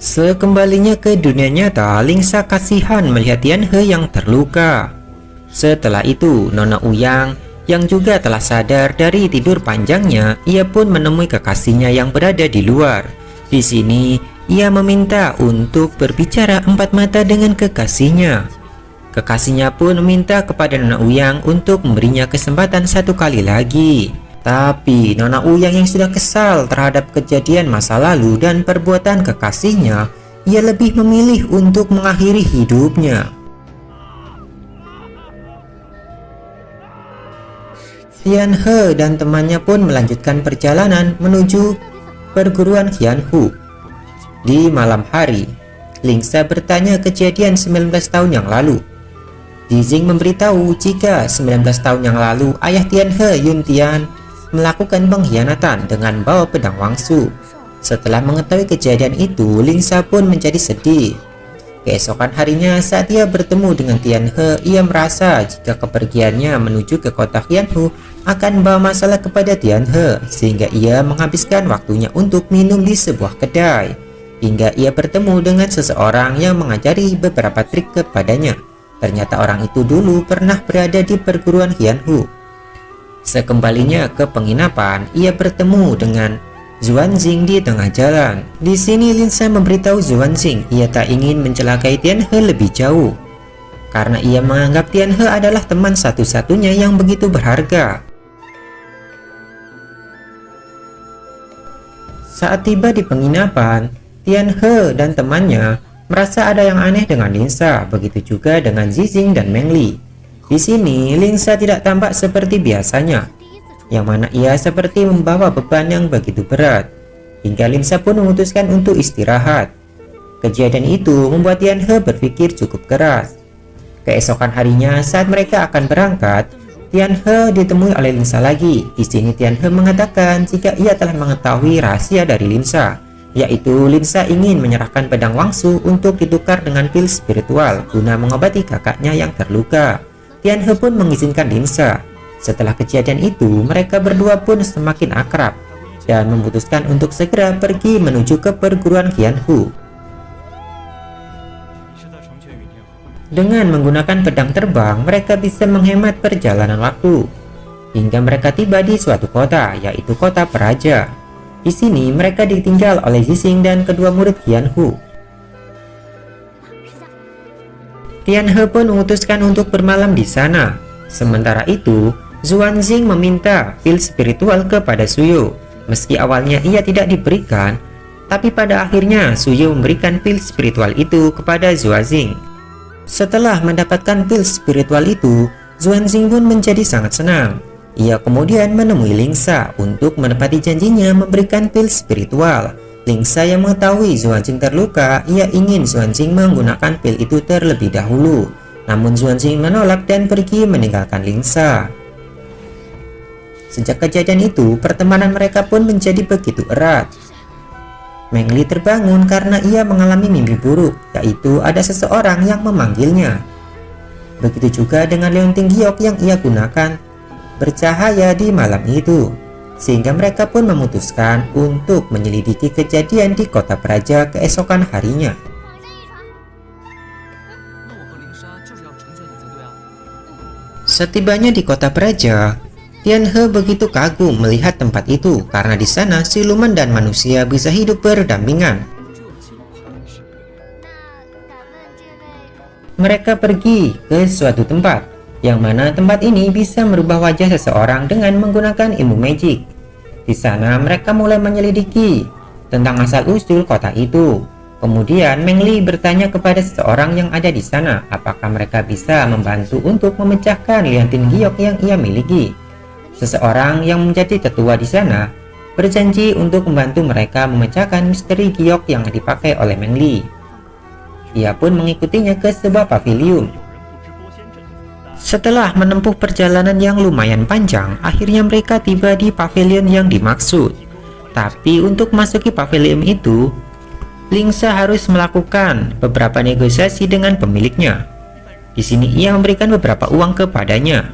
Sekembalinya ke dunia nyata, Lingsa kasihan melihat Tianhe yang terluka. Setelah itu, Nona Ouyang yang juga telah sadar dari tidur panjangnya, ia pun menemui kekasihnya yang berada di luar. Di sini, ia meminta untuk berbicara empat mata dengan kekasihnya. Kekasihnya pun meminta kepada Nona Ouyang untuk memberinya kesempatan satu kali lagi. Tapi Nona Ouyang yang sudah kesal terhadap kejadian masa lalu dan perbuatan kekasihnya, ia lebih memilih untuk mengakhiri hidupnya. Tianhe dan temannya pun melanjutkan perjalanan menuju perguruan Qianhu. Di malam hari, Lingsa bertanya kejadian 19 tahun yang lalu. Yizing memberitahu jika 19 tahun yang lalu ayah Tianhe, Yuntian, melakukan pengkhianatan dengan bawa pedang Wangsu. Setelah mengetahui kejadian itu, Lingsa pun menjadi sedih. Keesokan harinya saat ia bertemu dengan Tianhe, ia merasa jika kepergiannya menuju ke kota Qianhu akan membawa masalah kepada Tianhe, sehingga ia menghabiskan waktunya untuk minum di sebuah kedai. Hingga ia bertemu dengan seseorang yang mengajari beberapa trik kepadanya. Ternyata orang itu dulu pernah berada di perguruan Qianhu. Sekembalinya ke penginapan, ia bertemu dengan Xuanxing di tengah jalan. Di sini Lingsa memberitahu Xuanxing ia tak ingin mencelakai Tianhe lebih jauh, karena ia menganggap Tianhe adalah teman satu-satunya yang begitu berharga. Saat tiba di penginapan, Tianhe dan temannya merasa ada yang aneh dengan Lingsa, begitu juga dengan Yizing dan Meng Li. Di sini Lingsa tidak tampak seperti biasanya, yang mana ia seperti membawa beban yang begitu berat, hingga Lingsa pun memutuskan untuk istirahat. Kejadian itu membuat Tianhe berpikir cukup keras. Keesokan harinya saat mereka akan berangkat, Tianhe ditemui oleh Lingsa lagi. Di sini Tianhe mengatakan jika ia telah mengetahui rahasia dari Lingsa, yaitu Lingsa ingin menyerahkan pedang Wangsu untuk ditukar dengan pil spiritual guna mengobati kakaknya yang terluka. Tianhe pun mengizinkan Lingsa. Setelah kejadian itu, mereka berdua pun semakin akrab dan memutuskan untuk segera pergi menuju ke perguruan Qianhu. Dengan menggunakan pedang terbang, mereka bisa menghemat perjalanan waktu hingga mereka tiba di suatu kota, yaitu kota Peraja. Di sini mereka ditinggal oleh Yizing dan kedua murid Qianhu. Tianhe pun memutuskan untuk bermalam di sana. Sementara itu, Xuanxing meminta pil spiritual kepada Suyo. Meski awalnya ia tidak diberikan, tapi pada akhirnya Suyo memberikan pil spiritual itu kepada Xuanxing. Setelah mendapatkan pil spiritual itu, Xuanxing pun menjadi sangat senang. Ia kemudian menemui Lingsa untuk menepati janjinya memberikan pil spiritual. Lingsa yang mengetahui Xuanxing terluka, ia ingin Xuanxing menggunakan pil itu terlebih dahulu. Namun Xuanxing menolak dan pergi meninggalkan Lingsa. Sejak kejadian itu, pertemanan mereka pun menjadi begitu erat. Meng Li terbangun karena ia mengalami mimpi buruk, yaitu ada seseorang yang memanggilnya. Begitu juga dengan leonting giok yang ia gunakan bercahaya di malam itu, sehingga mereka pun memutuskan untuk menyelidiki kejadian di kota Peraja keesokan harinya. Setibanya di kota Peraja, Tianhe begitu kagum melihat tempat itu karena di sana siluman dan manusia bisa hidup berdampingan. Mereka pergi ke suatu tempat, yang mana tempat ini bisa merubah wajah seseorang dengan menggunakan ilmu magic. Di sana mereka mulai menyelidiki tentang asal-usul kota itu. Kemudian Meng Li bertanya kepada seseorang yang ada di sana apakah mereka bisa membantu untuk memecahkan liontin giok yang ia miliki. Seseorang yang menjadi tetua di sana berjanji untuk membantu mereka memecahkan misteri giok yang dipakai oleh Meng Li. Ia pun mengikutinya ke sebuah paviliun. Setelah menempuh perjalanan yang lumayan panjang, akhirnya mereka tiba di pavilion yang dimaksud. Tapi untuk memasuki pavilion itu, Lingsa harus melakukan beberapa negosiasi dengan pemiliknya. Di sini ia memberikan beberapa uang kepadanya.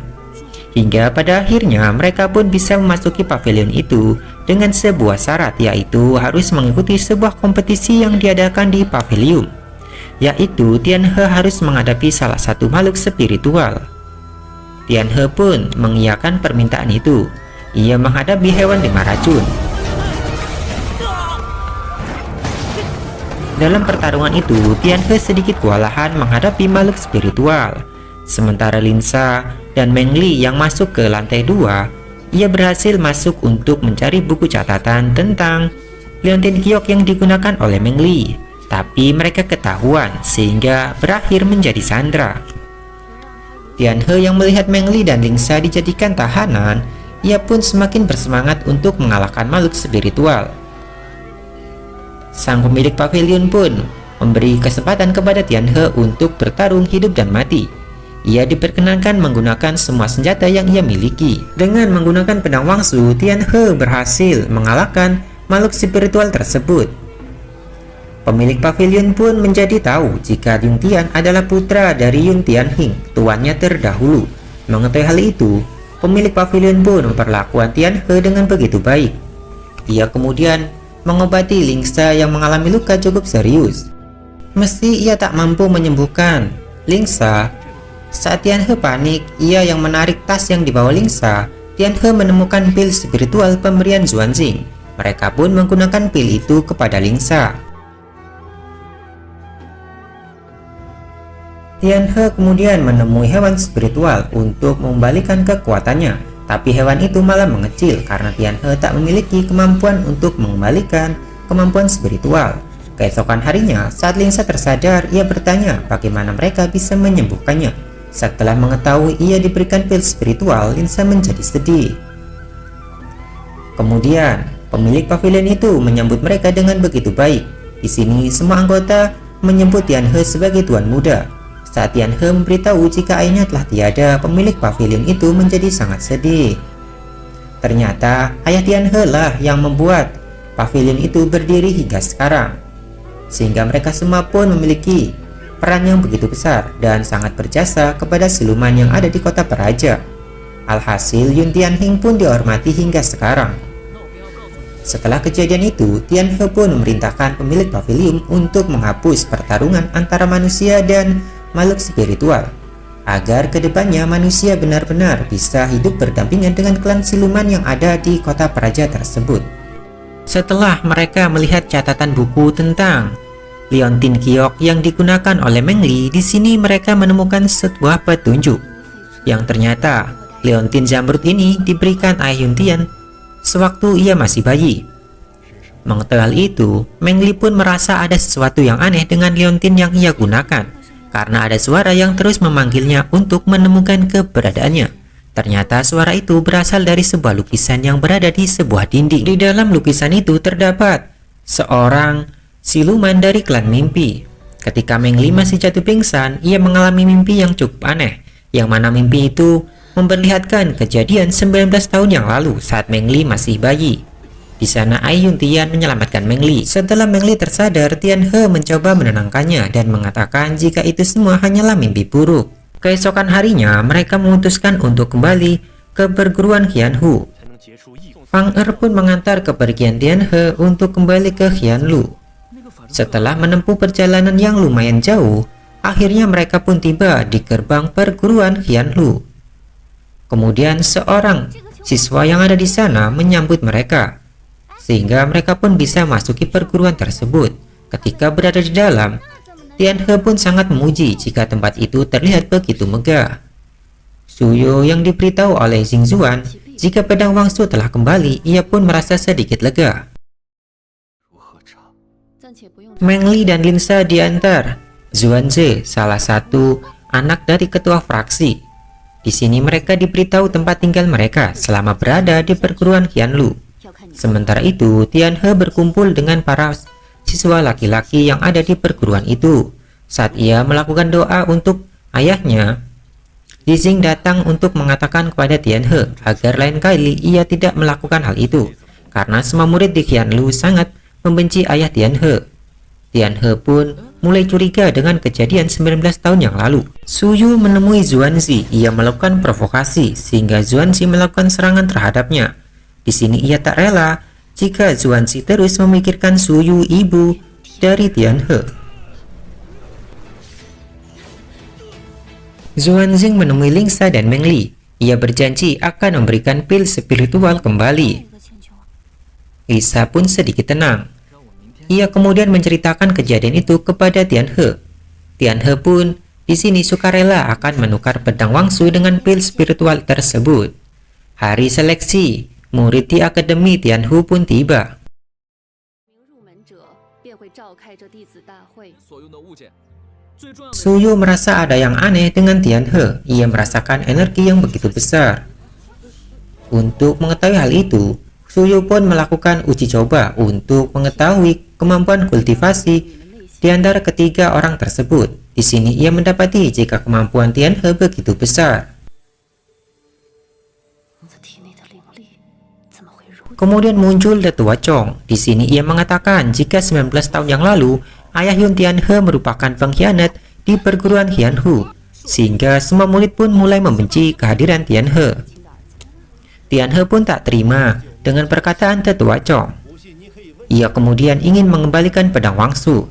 Hingga pada akhirnya mereka pun bisa memasuki pavilion itu dengan sebuah syarat, yaitu harus mengikuti sebuah kompetisi yang diadakan di pavilion, yaitu Tianhe harus menghadapi salah satu makhluk spiritual. Tianhe pun mengiyakan permintaan itu. Ia menghadapi hewan dengan racun. Dalam pertarungan itu, Tianhe sedikit kewalahan menghadapi makhluk spiritual. Sementara Lingsa dan Meng Li yang masuk ke lantai 2, ia berhasil masuk untuk mencari buku catatan tentang Liontin Giok yang digunakan oleh Meng Li. Tapi mereka ketahuan sehingga berakhir menjadi sandera. Tianhe yang melihat Meng Li dan Lingsa dijadikan tahanan, ia pun semakin bersemangat untuk mengalahkan makhluk spiritual. Sang pemilik pavilion pun memberi kesempatan kepada Tianhe untuk bertarung hidup dan mati. Ia diperkenankan menggunakan semua senjata yang ia miliki. Dengan menggunakan pedang Wangsu, Tianhe berhasil mengalahkan makhluk spiritual tersebut. Pemilik pavilion pun menjadi tahu jika Yun Tian adalah putra dari Yun Tianhing, tuannya terdahulu. Mengetahui hal itu, pemilik pavilion pun memperlakukan Tianhe dengan begitu baik. Ia kemudian mengobati Lingsa yang mengalami luka cukup serius. Meski ia tak mampu menyembuhkan Lingsa, saat Tianhe panik, ia yang menarik tas yang dibawa Lingsa. Tianhe menemukan pil spiritual pemberian Xuanjing. Mereka pun menggunakan pil itu kepada Lingsa. Tianhe kemudian menemui hewan spiritual untuk mengembalikan kekuatannya. Tapi hewan itu malah mengecil karena Tianhe tak memiliki kemampuan untuk mengembalikan kemampuan spiritual. Keesokan harinya, saat Lingsa tersadar, ia bertanya bagaimana mereka bisa menyembuhkannya. Setelah mengetahui ia diberikan pil spiritual, Lingsa menjadi sedih. Kemudian, pemilik pavilion itu menyambut mereka dengan begitu baik. Di sini, semua anggota menyebut Tianhe sebagai tuan muda. Saat Tianhe memberitahu jika ayahnya telah tiada, pemilik pavilion itu menjadi sangat sedih. Ternyata ayah Tianhe lah yang membuat pavilion itu berdiri hingga sekarang. Sehingga mereka semua pun memiliki peran yang begitu besar dan sangat berjasa kepada siluman yang ada di kota Peraja. Alhasil Yun Tianhing pun dihormati hingga sekarang. Setelah kejadian itu, Tianhe pun memerintahkan pemilik pavilion untuk menghapus pertarungan antara manusia dan makhluk spiritual, agar kedepannya manusia benar-benar bisa hidup berdampingan dengan klan siluman yang ada di kota Peraja tersebut. Setelah mereka melihat catatan buku tentang Liontin Giok yang digunakan oleh Meng Li, di sini mereka menemukan sebuah petunjuk yang ternyata Liontin Zamrud ini diberikan ayah Yun Tian sewaktu ia masih bayi. Mengetahui hal itu, Meng Li pun merasa ada sesuatu yang aneh dengan Liontin yang ia gunakan, karena ada suara yang terus memanggilnya untuk menemukan keberadaannya. Ternyata suara itu berasal dari sebuah lukisan yang berada di sebuah dinding. Di dalam lukisan itu terdapat seorang siluman dari klan mimpi. Ketika Meng Li masih jatuh pingsan, ia mengalami mimpi yang cukup aneh, yang mana mimpi itu memperlihatkan kejadian 19 tahun yang lalu saat Meng Li masih bayi. Di sana ayah Yun Tian menyelamatkan Meng Li. Setelah Meng Li tersadar, Tianhe mencoba menenangkannya dan mengatakan jika itu semua hanyalah mimpi buruk. Keesokan harinya, mereka memutuskan untuk kembali ke perguruan Qianhu. Fang Er pun mengantar kepergian Tianhe untuk kembali ke Qianlu. Setelah menempuh perjalanan yang lumayan jauh, akhirnya mereka pun tiba di gerbang perguruan Qianlu. Kemudian seorang siswa yang ada di sana menyambut mereka, sehingga mereka pun bisa masuki perguruan tersebut. Ketika berada di dalam, Tianhe pun sangat memuji jika tempat itu terlihat begitu megah. Suyo yang diberitahu oleh Xingzuan jika pedang Wangsu telah kembali, ia pun merasa sedikit lega. Meng Li dan Lingsa diantar Xuanze, salah satu anak dari ketua fraksi. Di sini mereka diberitahu tempat tinggal mereka selama berada di perguruan Qianlu. Sementara itu, Tianhe berkumpul dengan para siswa laki-laki yang ada di perguruan itu. Saat ia melakukan doa untuk ayahnya, Li Jing datang untuk mengatakan kepada Tianhe agar lain kali ia tidak melakukan hal itu. karena semua murid di Qianlu sangat membenci ayah Tianhe. Tianhe pun mulai curiga dengan kejadian 19 tahun yang lalu. Suyu menemui Xuanzi. Ia melakukan provokasi sehingga Xuanzi melakukan serangan terhadapnya. Di sini ia tak rela jika Xuanzi terus memikirkan Suyu, ibu dari Tianhe. Xuanzing menemui Lingsa dan Mengli. Ia berjanji akan memberikan pil spiritual kembali. Lisa pun sedikit tenang. Ia kemudian menceritakan kejadian itu kepada Tianhe. Tianhe pun di sini sukarela akan menukar pedang Wangsu dengan pil spiritual tersebut. Hari seleksi murid di Akademi Tianhu pun tiba. Suyu merasa ada yang aneh dengan Tianhe. Ia merasakan energi yang begitu besar. Untuk mengetahui hal itu, Suyu pun melakukan uji coba untuk mengetahui kemampuan kultivasi di antara ketiga orang tersebut. Di sini ia mendapati jika kemampuan Tianhe begitu besar. Kemudian muncul Tetua Chong. Di sini ia mengatakan jika 19 tahun yang lalu ayah Yun Tianhe merupakan pengkhianat di perguruan Qianhu, sehingga semua murid pun mulai membenci kehadiran Tianhe. Tianhe pun tak terima dengan perkataan Tetua Chong. Ia kemudian ingin mengembalikan pedang Wangsu.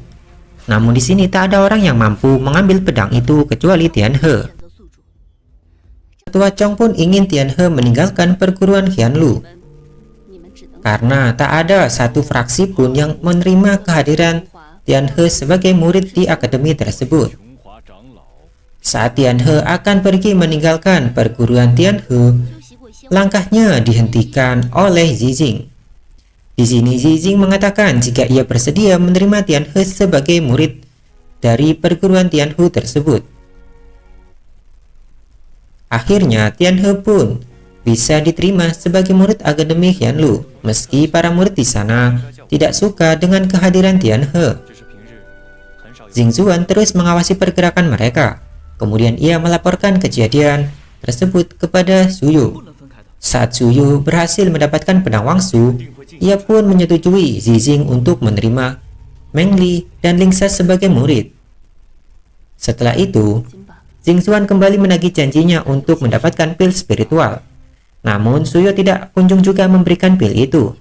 Namun di sini tak ada orang yang mampu mengambil pedang itu kecuali Tianhe. Tetua Chong pun ingin Tianhe meninggalkan perguruan Qianlu, karena tak ada satu fraksi pun yang menerima kehadiran Tianhe sebagai murid di akademi tersebut. Saat Tianhe akan pergi meninggalkan perguruan Tianhe, langkahnya dihentikan oleh Zizing. Di sini Zizing mengatakan jika ia bersedia menerima Tianhe sebagai murid dari perguruan Tianhu tersebut. Akhirnya Tianhe pun bisa diterima sebagai murid Akademi Qianlu, meski para murid di sana tidak suka dengan kehadiran Tianhe. Xingzuan terus mengawasi pergerakan mereka. Kemudian ia melaporkan kejadian tersebut kepada Suyu. Saat Suyu berhasil mendapatkan pedang Wangsu, ia pun menyetujui Zizing untuk menerima Mengli dan Lingsa sebagai murid. Setelah itu, Xingzuan kembali menagih janjinya untuk mendapatkan pil spiritual. Namun Suyu tidak kunjung juga memberikan pil itu.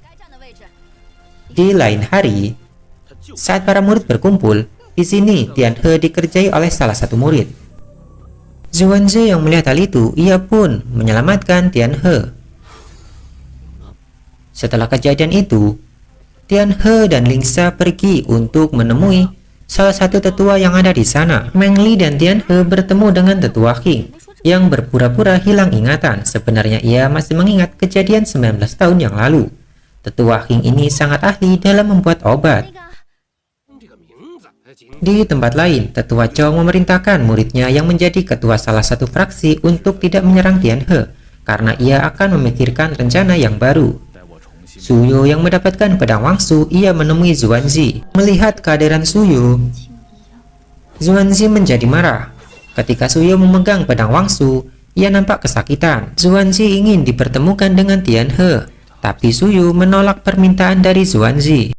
Di lain hari, saat para murid berkumpul, di sini Tianhe dikerjai oleh salah satu murid. Xuanzi yang melihat hal itu, ia pun menyelamatkan Tianhe. Setelah kejadian itu, Tianhe dan Lingsa pergi untuk menemui salah satu tetua yang ada di sana. Mengli dan Tianhe bertemu dengan Tetua Qing yang berpura-pura hilang ingatan. Sebenarnya ia masih mengingat kejadian 19 tahun yang lalu. Tetua Qing ini sangat ahli dalam membuat obat. Di tempat lain, Tetua Chong memerintahkan muridnya yang menjadi ketua salah satu fraksi untuk tidak menyerang Tianhe, karena ia akan memikirkan rencana yang baru. Suyu yang mendapatkan pedang Wangsu, ia menemui Xuanzi. Melihat kehadiran Suyu, Xuanzi menjadi marah. Ketika Suyu memegang pedang Wangsu, ia nampak kesakitan. Xuanzi ingin dipertemukan dengan Tianhe, tapi Suyu menolak permintaan dari Xuanzi.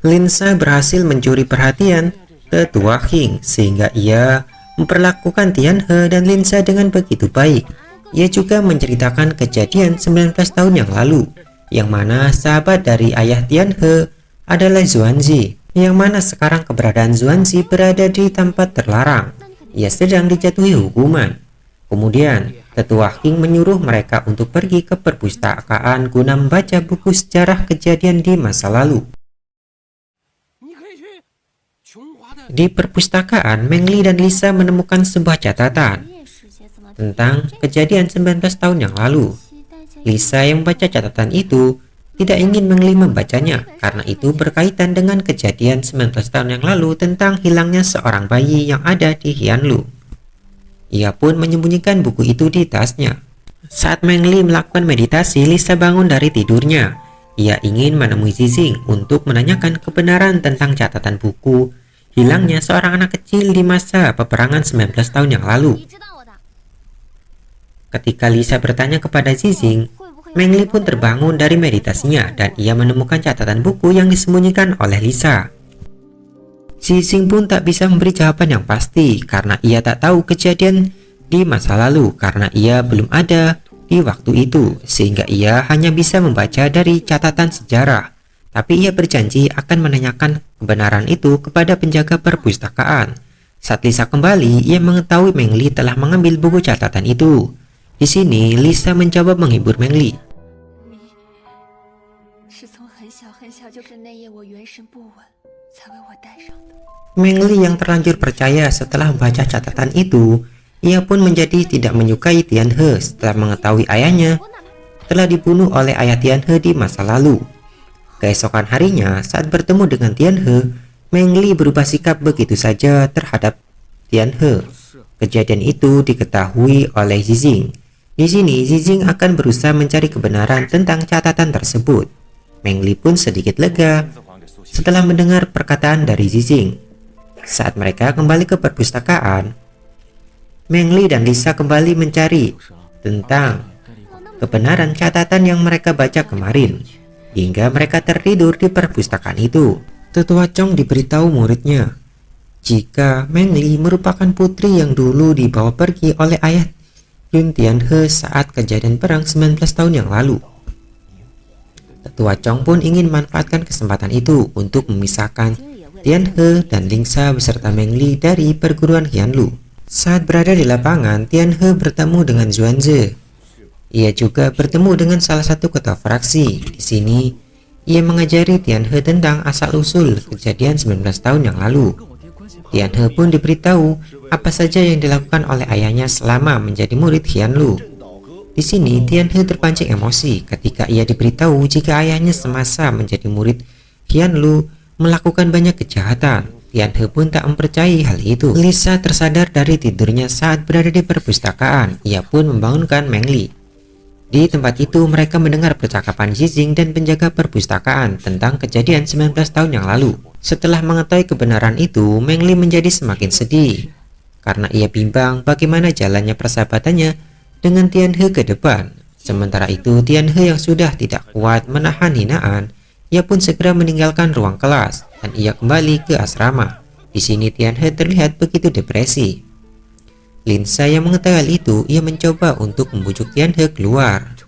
Lingsa berhasil mencuri perhatian Tetua Qing, sehingga ia memperlakukan Tianhe dan Lingsa dengan begitu baik. Ia juga menceritakan kejadian 19 tahun yang lalu, yang mana sahabat dari ayah Tianhe adalah Xuanzi, yang mana sekarang keberadaan Xuanzi berada di tempat terlarang. Ia sedang dijatuhi hukuman. Kemudian, Tetua Qing menyuruh mereka untuk pergi ke perpustakaan guna membaca buku sejarah kejadian di masa lalu. Di perpustakaan, Mengli dan Lisa menemukan sebuah catatan tentang kejadian 19 tahun yang lalu. Lisa yang membaca catatan itu tidak ingin Mengli membacanya, karena itu berkaitan dengan kejadian 19 tahun yang lalu tentang hilangnya seorang bayi yang ada di Qianlu. Ia pun menyembunyikan buku itu di tasnya. Saat Mengli melakukan meditasi, Lisa bangun dari tidurnya. Ia ingin menemui Zizing untuk menanyakan kebenaran tentang catatan buku hilangnya seorang anak kecil di masa peperangan 19 tahun yang lalu. Ketika Lisa bertanya kepada Zizing, Meng Li pun terbangun dari meditasinya dan ia menemukan catatan buku yang disembunyikan oleh Lisa. Zizing pun tak bisa memberi jawaban yang pasti karena ia tak tahu kejadian di masa lalu karena ia belum ada di waktu itu, sehingga ia hanya bisa membaca dari catatan sejarah. Tapi ia berjanji akan menanyakan kebenaran itu kepada penjaga perpustakaan. Saat Lisa kembali, ia mengetahui Meng Li telah mengambil buku catatan itu. Di sini, Lisa mencoba menghibur Meng Li. Meng Li yang terlanjur percaya setelah membaca catatan itu, ia pun menjadi tidak menyukai Tian He setelah mengetahui ayahnya telah dibunuh oleh ayah Tian He di masa lalu. Keesokan harinya, saat bertemu dengan Tian He, Meng Li berubah sikap begitu saja terhadap Tian He. Kejadian itu diketahui oleh Zizing. Di sini, Zizing akan berusaha mencari kebenaran tentang catatan tersebut. Meng Li pun sedikit lega setelah mendengar perkataan dari Zizing. Saat mereka kembali ke perpustakaan, Meng Li dan Lisa kembali mencari tentang kebenaran catatan yang mereka baca kemarin. Hingga mereka tertidur di perpustakaan itu. Tetua Chong diberitahu muridnya jika Meng Li merupakan putri yang dulu dibawa pergi oleh ayah Yun Tian He saat kejadian perang 19 tahun yang lalu. Tetua Chong pun ingin memanfaatkan kesempatan itu untuk memisahkan Tian He dan Lingsa beserta Meng Li dari perguruan Qianlu. Saat berada di lapangan, Tian He bertemu dengan Xuanze. Ia juga bertemu dengan salah satu ketua fraksi. Di sini, ia mengajari Tian He tentang asal-usul kejadian 19 tahun yang lalu. Tian He pun diberitahu apa saja yang dilakukan oleh ayahnya selama menjadi murid Qianlu. Di sini, Tian He terpancing emosi ketika ia diberitahu jika ayahnya semasa menjadi murid Qianlu melakukan banyak kejahatan. Tian He pun tak mempercayai hal itu. Lisa tersadar dari tidurnya saat berada di perpustakaan. Ia pun membangunkan Meng Li. Di tempat itu mereka mendengar percakapan Zizing dan penjaga perpustakaan tentang kejadian 19 tahun yang lalu. Setelah mengetahui kebenaran itu, Meng Li menjadi semakin sedih karena ia bimbang bagaimana jalannya persahabatannya dengan Tian He ke depan. Sementara itu, Tian He yang sudah tidak kuat menahan hinaan, ia pun segera meninggalkan ruang kelas dan ia kembali ke asrama. Di sini Tian He terlihat begitu depresi. Lisa yang mengetahui hal itu, ia mencoba untuk membujuk Tian He keluar.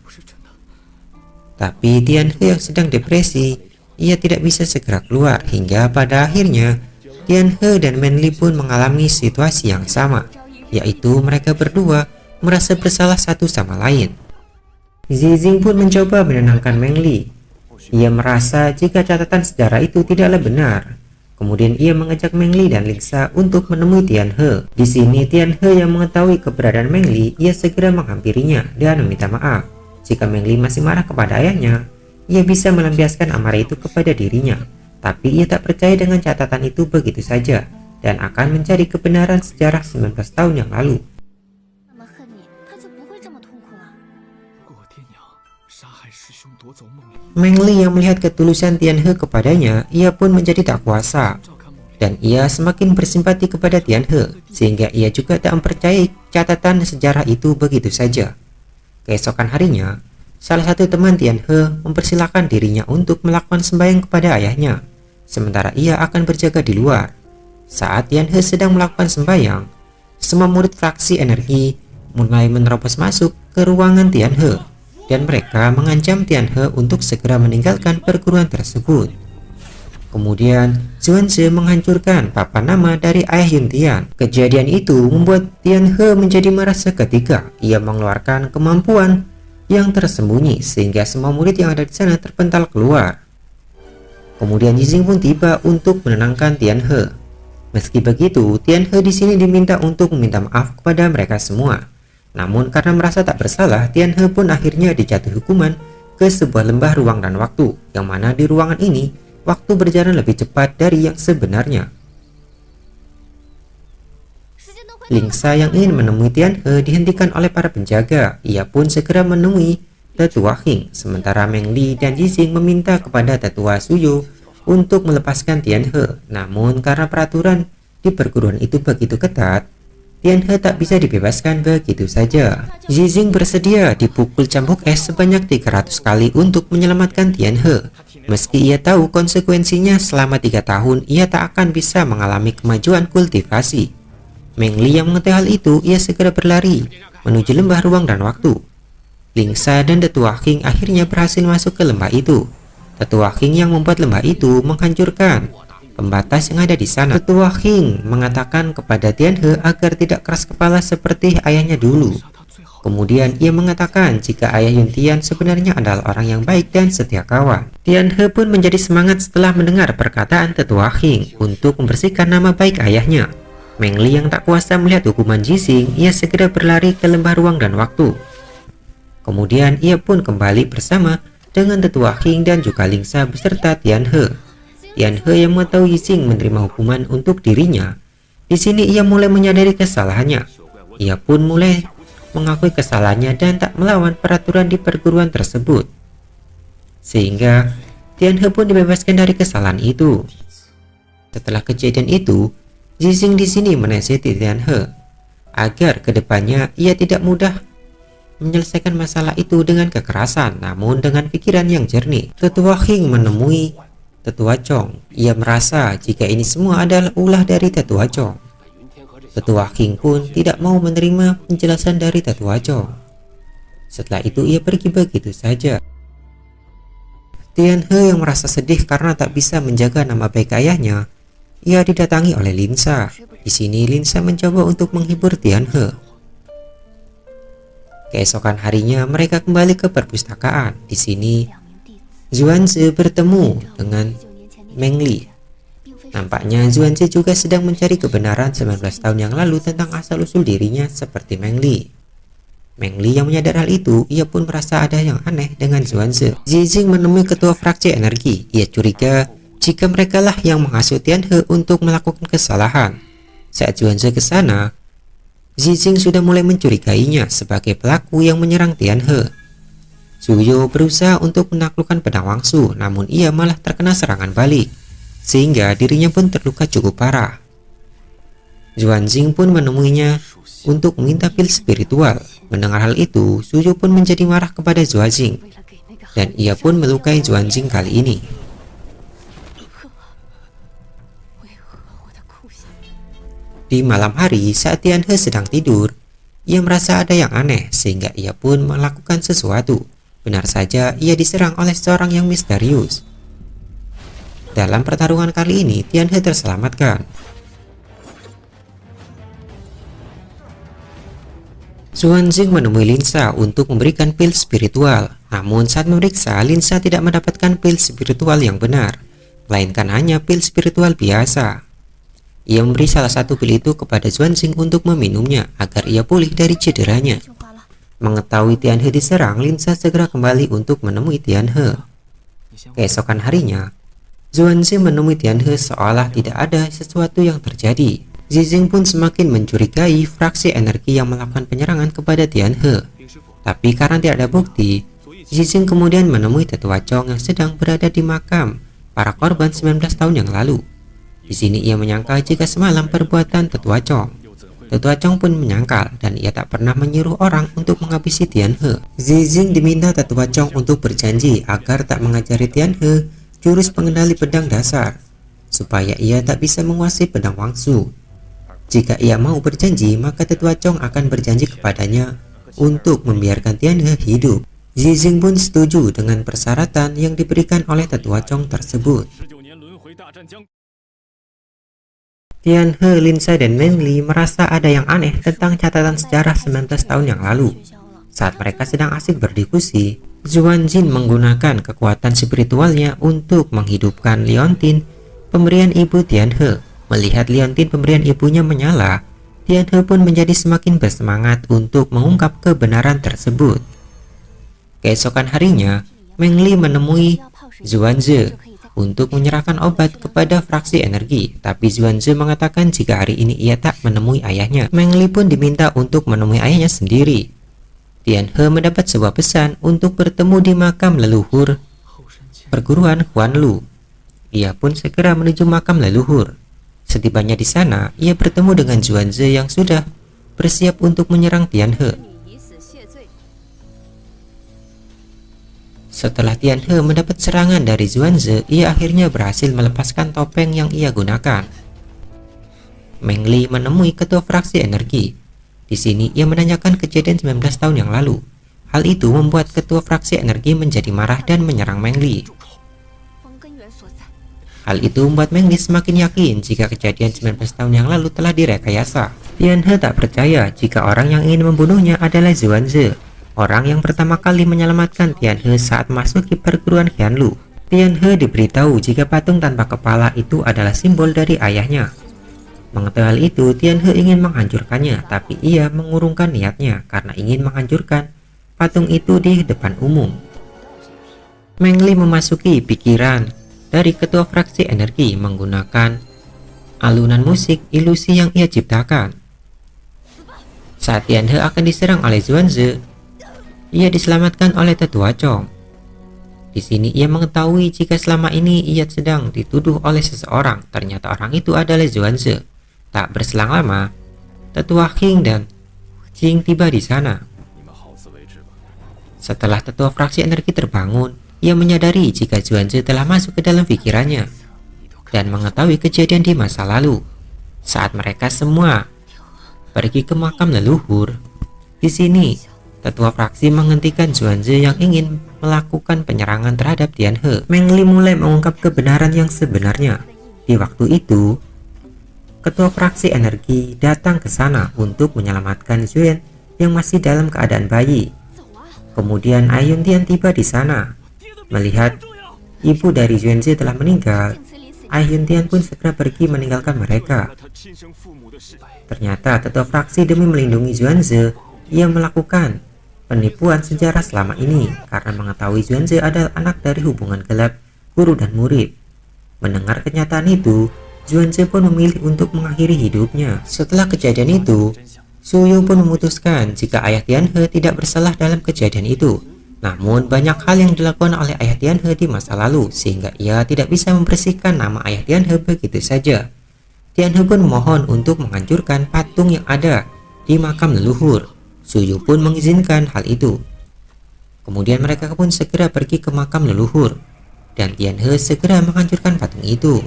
Tapi Tian He yang sedang depresi, ia tidak bisa segera keluar hingga pada akhirnya Tian He dan Meng Li pun mengalami situasi yang sama, yaitu mereka berdua merasa bersalah satu sama lain. Zizing pun mencoba menenangkan Meng Li. Ia merasa jika catatan sejarah itu tidaklah benar. Kemudian ia mengajak Meng Li dan Lisa untuk menemui Tian He. Di sini Tian He yang mengetahui keberadaan Meng Li, ia segera menghampirinya dan meminta maaf. Jika Meng Li masih marah kepada ayahnya, ia bisa melampiaskan amarah itu kepada dirinya. Tapi ia tak percaya dengan catatan itu begitu saja dan akan mencari kebenaran sejarah 19 tahun yang lalu. Meng Li yang melihat ketulusan Tian He kepadanya, ia pun menjadi tak kuasa dan ia semakin bersimpati kepada Tian He sehingga ia juga tak mempercayai catatan sejarah itu begitu saja. Keesokan harinya, salah satu teman Tian He mempersilahkan dirinya untuk melakukan sembahyang kepada ayahnya, sementara ia akan berjaga di luar. Saat Tian He sedang melakukan sembahyang, semua murid fraksi energi mulai menerobos masuk ke ruangan Tian He dan mereka mengancam Tian He untuk segera meninggalkan perguruan tersebut. Kemudian, Xuanze menghancurkan papan nama dari ayah Yun Tian. Kejadian itu membuat Tian He menjadi marah seketika. Ia mengeluarkan kemampuan yang tersembunyi sehingga semua murid yang ada di sana terpental keluar. Kemudian Zizing pun tiba untuk menenangkan Tian He. Meski begitu, Tian He di sini diminta untuk meminta maaf kepada mereka semua. Namun karena merasa tak bersalah, Tian He pun akhirnya dijatuhi hukuman ke sebuah lembah ruang dan waktu, yang mana di ruangan ini waktu berjalan lebih cepat dari yang sebenarnya. Lingsa yang ingin menemui Tian He dihentikan oleh para penjaga. Ia pun segera menemui Tetua Hing, sementara Meng Li dan Zizing meminta kepada Tetua Suyo untuk melepaskan Tian He. Namun karena peraturan di perguruan itu begitu ketat, Tianhe tak bisa dibebaskan begitu saja. Zizing bersedia dipukul cambuk es sebanyak 300 kali untuk menyelamatkan Tianhe. Meski ia tahu konsekuensinya selama 3 tahun ia tak akan bisa mengalami kemajuan kultivasi. Meng Li yang mengetahui hal itu, ia segera berlari menuju lembah ruang dan waktu. Lingsa dan Tetua King akhirnya berhasil masuk ke lembah itu. Tetua King yang membuat lembah itu menghancurkan pembatas yang ada di sana. Tetua King mengatakan kepada Tianhe agar tidak keras kepala seperti ayahnya dulu. Kemudian ia mengatakan jika ayah Yuntian sebenarnya adalah orang yang baik dan setia kawan. Tianhe pun menjadi semangat setelah mendengar perkataan Tetua King untuk membersihkan nama baik ayahnya. Meng Li yang tak kuasa melihat hukuman Zizing, ia segera berlari ke lembah ruang dan waktu. Kemudian ia pun kembali bersama dengan Tetua King dan juga Lingsa beserta Tianhe. Tianhe yang mengetahui Zizing menerima hukuman untuk dirinya. Di sini ia mulai menyadari kesalahannya. Ia pun mulai mengakui kesalahannya dan tak melawan peraturan di perguruan tersebut. Sehingga Tianhe pun dibebaskan dari kesalahan itu. Setelah kejadian itu, Zizing di sini menasihati Tianhe agar kedepannya ia tidak mudah menyelesaikan masalah itu dengan kekerasan, namun dengan pikiran yang jernih. Tetua King menemui Tetua Chong. Ia merasa jika ini semua adalah ulah dari Tetua Chong. Tetua King pun tidak mau menerima penjelasan dari Tetua Chong. Setelah itu ia pergi begitu saja. Tianhe yang merasa sedih karena tak bisa menjaga nama baik ayahnya, ia didatangi oleh Lingsa. Di sini Lingsa mencoba untuk menghibur Tianhe. Keesokan harinya mereka kembali ke perpustakaan. Di sini Zuanzi bertemu dengan Meng Li. Nampaknya Zuanzi juga sedang mencari kebenaran 19 tahun yang lalu tentang asal-usul dirinya seperti Meng Li. Meng Li yang menyadari hal itu, ia pun merasa ada yang aneh dengan Zuanzi. Zizing menemui ketua fraksi energi. Ia curiga jika merekalah yang mengasuh Tianhe untuk melakukan kesalahan. Saat Zuanzi ke sana, Zizing sudah mulai mencurigainya sebagai pelaku yang menyerang Tianhe. Zuyo berusaha untuk menaklukkan pedang Wangsu, namun ia malah terkena serangan balik, sehingga dirinya pun terluka cukup parah. Zuanjing pun menemuinya untuk meminta pil spiritual. Mendengar hal itu, Zuyo pun menjadi marah kepada Zuanjing, dan ia pun melukai Zuanjing kali ini. Di malam hari saat Tianhe sedang tidur, ia merasa ada yang aneh sehingga ia pun melakukan sesuatu. Benar saja ia diserang oleh seorang yang misterius. Dalam pertarungan kali ini Tianhe terselamatkan. Zuanjing menemui Lingsa untuk memberikan pil spiritual. Namun saat memeriksa, Lingsa tidak mendapatkan pil spiritual yang benar, melainkan hanya pil spiritual biasa. Ia memberi salah satu pil itu kepada Zuanjing untuk meminumnya agar ia pulih dari cederanya. Mengetahui Tianhe diserang, Lingsa segera kembali untuk menemui Tianhe. Keesokan harinya, Zuanjing menemui Tianhe seolah tidak ada sesuatu yang terjadi. Zizing pun semakin mencurigai fraksi energi yang melakukan penyerangan kepada Tianhe. Tapi karena tidak ada bukti, Zizing kemudian menemui Tetua Chong yang sedang berada di makam para korban 19 tahun yang lalu. Di sini ia menyangka jika semalam perbuatan Tetua Chong. Tetua Chong pun menyangkal dan ia tak pernah menyuruh orang untuk menghabisi Tianhe. Zizing diminta Tetua Chong untuk berjanji agar tak mengajari Tianhe jurus pengendali pedang dasar, supaya ia tak bisa menguasai pedang Wangsu. Jika ia mau berjanji, maka Tetua Chong akan berjanji kepadanya untuk membiarkan Tianhe hidup. Zizing pun setuju dengan persyaratan yang diberikan oleh Tetua Chong tersebut. Tianhe, Lingsa, dan Meng Li merasa ada yang aneh tentang catatan sejarah 19 tahun yang lalu. Saat mereka sedang asik berdiskusi, Zuanjin menggunakan kekuatan spiritualnya untuk menghidupkan liontin pemberian ibu Tianhe. Melihat liontin pemberian ibunya menyala, Tianhe pun menjadi semakin bersemangat untuk mengungkap kebenaran tersebut. Keesokan harinya, Meng Li menemui Zuanzi untuk menyerahkan obat kepada fraksi energi, tapi Zuanzi mengatakan jika hari ini ia tak menemui ayahnya. Meng Li pun diminta untuk menemui ayahnya sendiri. Tianhe mendapat sebuah pesan untuk bertemu di makam leluhur perguruan Huan Lu. Ia pun segera menuju makam leluhur. Setibanya di sana, ia bertemu dengan Zuanzi yang sudah bersiap untuk menyerang Tianhe. Setelah Tianhe mendapat serangan dari Zhuangzi, ia akhirnya berhasil melepaskan topeng yang ia gunakan. Meng Li menemui ketua fraksi energi. Di sini ia menanyakan kejadian 19 tahun yang lalu. Hal itu membuat ketua fraksi energi menjadi marah dan menyerang Meng Li. Hal itu membuat Meng Li semakin yakin jika kejadian 19 tahun yang lalu telah direkayasa. Tianhe tak percaya jika orang yang ingin membunuhnya adalah Zhuangzi, orang yang pertama kali menyelamatkan Tianhe saat masuk ke perguruan Qianlu. Tianhe diberitahu jika patung tanpa kepala itu adalah simbol dari ayahnya. Mengetahui hal itu, Tianhe ingin menghancurkannya, tapi ia mengurungkan niatnya karena ingin menghancurkan patung itu di depan umum. Meng Li memasuki pikiran dari ketua fraksi energi menggunakan alunan musik ilusi yang ia ciptakan. Saat Tianhe akan diserang oleh Zhuangzi, ia diselamatkan oleh tetua Chong. Di sini ia mengetahui jika selama ini ia sedang dituduh oleh seseorang. Ternyata orang itu adalah Zhuangzi. Tak berselang lama, tetua Qing dan Jing tiba di sana. Setelah tetua fraksi energi terbangun, ia menyadari jika Zhuangzi telah masuk ke dalam pikirannya dan mengetahui kejadian di masa lalu. Saat mereka semua pergi ke makam leluhur, di sini tetua fraksi menghentikan Zhuangzi yang ingin melakukan penyerangan terhadap Tianhe. Meng Li mulai mengungkap kebenaran yang sebenarnya. Di waktu itu, ketua fraksi energi datang ke sana untuk menyelamatkan Zhuan yang masih dalam keadaan bayi. Kemudian Ayun Tian tiba di sana. Melihat ibu dari Zhuangzi telah meninggal, Ayun Tian pun segera pergi meninggalkan mereka. Ternyata tetua fraksi demi melindungi Zhuangzi, ia melakukan penipuan sejarah selama ini karena mengetahui Zhuangzi adalah anak dari hubungan gelap guru dan murid. Mendengar kenyataan itu, Zhuangzi pun memilih untuk mengakhiri hidupnya. Setelah kejadian itu, Su Yu pun memutuskan jika ayah Tianhe tidak bersalah dalam kejadian itu. Namun banyak hal yang dilakukan oleh ayah Tianhe di masa lalu sehingga ia tidak bisa membersihkan nama ayah Tianhe begitu saja. Tianhe pun mohon untuk menghancurkan patung yang ada di makam leluhur. Su Yu pun mengizinkan hal itu. Kemudian mereka pun segera pergi ke makam leluhur dan Tianhe segera menghancurkan patung itu.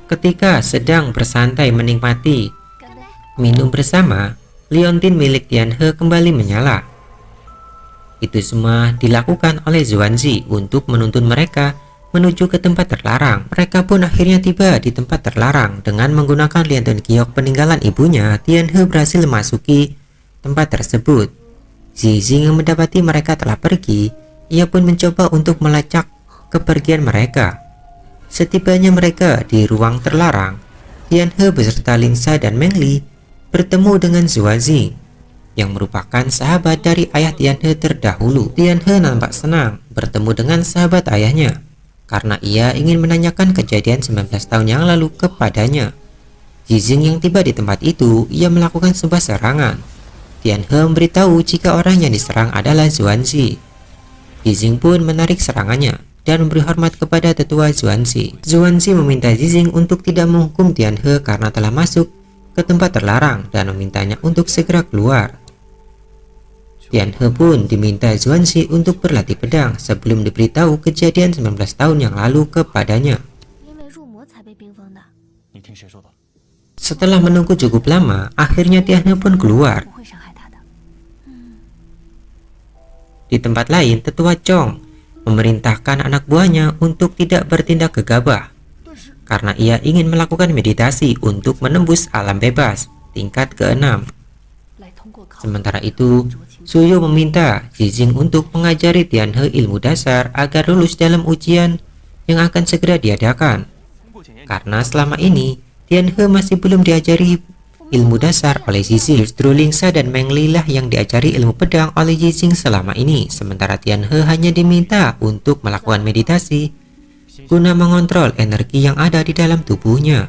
Ketika sedang bersantai menikmati minum bersama, liontin milik Tianhe kembali menyala. Itu semua dilakukan oleh Zhuangzi untuk menuntun mereka menuju ke tempat terlarang. Mereka pun akhirnya tiba di tempat terlarang. Dengan menggunakan liontin giok peninggalan ibunya, Tianhe berhasil memasuki tempat tersebut. Zizing yang mendapati mereka telah pergi, ia pun mencoba untuk melacak kepergian mereka. Setibanya mereka di ruang terlarang, Tianhe beserta Lingxa dan Meng Li bertemu dengan Zhuangzi yang merupakan sahabat dari ayah Tianhe terdahulu. Tianhe nampak senang bertemu dengan sahabat ayahnya karena ia ingin menanyakan kejadian 19 tahun yang lalu kepadanya. Zizing yang tiba di tempat itu, ia melakukan sebuah serangan. Tianhe memberitahu jika orang yang diserang adalah Zhuangzi. Zizing pun menarik serangannya dan memberi hormat kepada tetua Zhuangzi. Zhuangzi meminta Zizing untuk tidak menghukum Tianhe karena telah masuk ke tempat terlarang dan memintanya untuk segera keluar. Tianhe pun diminta Zhuangzi untuk berlatih pedang sebelum diberitahu kejadian 19 tahun yang lalu kepadanya. Setelah menunggu cukup lama, akhirnya Tianhe pun keluar. Di tempat lain, tetua Chong memerintahkan anak buahnya untuk tidak bertindak gegabah karena ia ingin melakukan meditasi untuk menembus alam bebas tingkat ke-6. Sementara itu, Su Yu meminta Zizing untuk mengajari Tianhe ilmu dasar agar lulus dalam ujian yang akan segera diadakan. Karena selama ini Tianhe masih belum diajari ilmu dasar oleh Zizing. Justru Lingxa dan Meng Li lah yang diajari ilmu pedang oleh Zizing selama ini. Sementara Tianhe hanya diminta untuk melakukan meditasi guna mengontrol energi yang ada di dalam tubuhnya.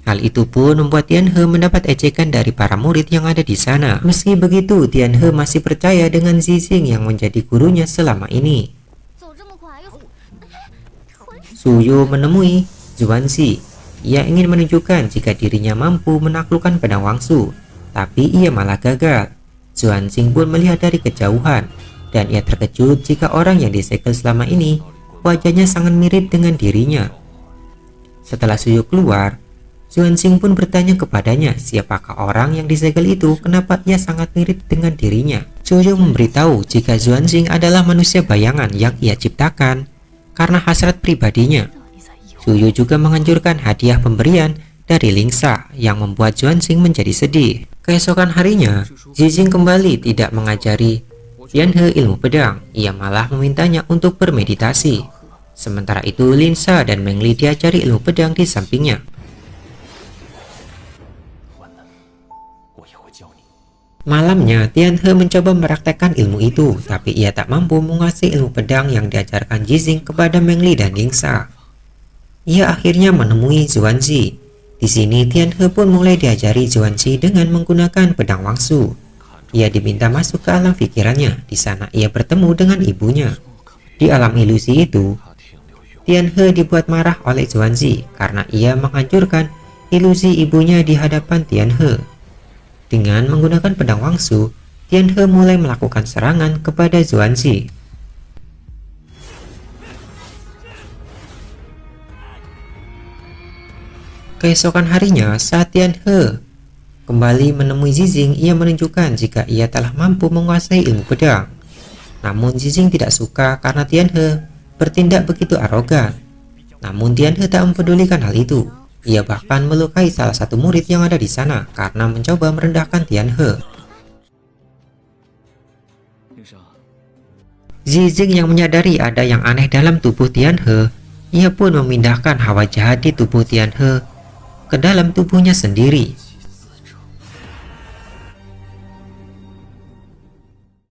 Hal itu pun membuat Tianhe mendapat ejekan dari para murid yang ada di sana. Meski begitu, Tianhe masih percaya dengan Zizing yang menjadi gurunya selama ini. Su Yu menemui Zuanzi. Ia ingin menunjukkan jika dirinya mampu menaklukkan pedang Wangsu, tapi ia malah gagal. Zuanzi pun melihat dari kejauhan, dan ia terkejut jika orang yang disegel selama ini wajahnya sangat mirip dengan dirinya. Setelah Suyu keluar, Zuanzi pun bertanya kepadanya siapakah orang yang disegel itu, kenapa ia sangat mirip dengan dirinya. Suyu memberitahu jika Zuanzi adalah manusia bayangan yang ia ciptakan karena hasrat pribadinya. Suyu juga menganjurkan hadiah pemberian dari Lingsa yang membuat Zuanzi menjadi sedih. Keesokan harinya, Zizing kembali tidak mengajari Tianhe ilmu pedang, ia malah memintanya untuk bermeditasi. Sementara itu Linsa dan Mengli diajari ilmu pedang di sampingnya. Malamnya, Tianhe mencoba mempraktekkan ilmu itu, tapi ia tak mampu menguasai ilmu pedang yang diajarkan Zizing kepada Mengli dan Lingsa. Ia akhirnya menemui Zuanzi. Di sini Tianhe pun mulai diajari Zuanzi dengan menggunakan pedang Wangsu. Ia diminta masuk ke alam pikirannya. Di sana ia bertemu dengan ibunya. Di alam ilusi itu, Tianhe dibuat marah oleh Zuanzi karena ia menghancurkan ilusi ibunya di hadapan Tianhe. Dengan menggunakan pedang Wangsu, Tianhe mulai melakukan serangan kepada Zuanzi. Keesokan harinya, saat Tianhe kembali menemui Zizing, ia menunjukkan jika ia telah mampu menguasai ilmu pedang. Namun Zizing tidak suka karena Tianhe bertindak begitu arogan. Namun Tianhe tak mempedulikan hal itu. Ia bahkan melukai salah satu murid yang ada di sana karena mencoba merendahkan Tianhe. Zizing yang menyadari ada yang aneh dalam tubuh Tianhe, ia pun memindahkan hawa jahat di tubuh Tianhe ke dalam tubuhnya sendiri.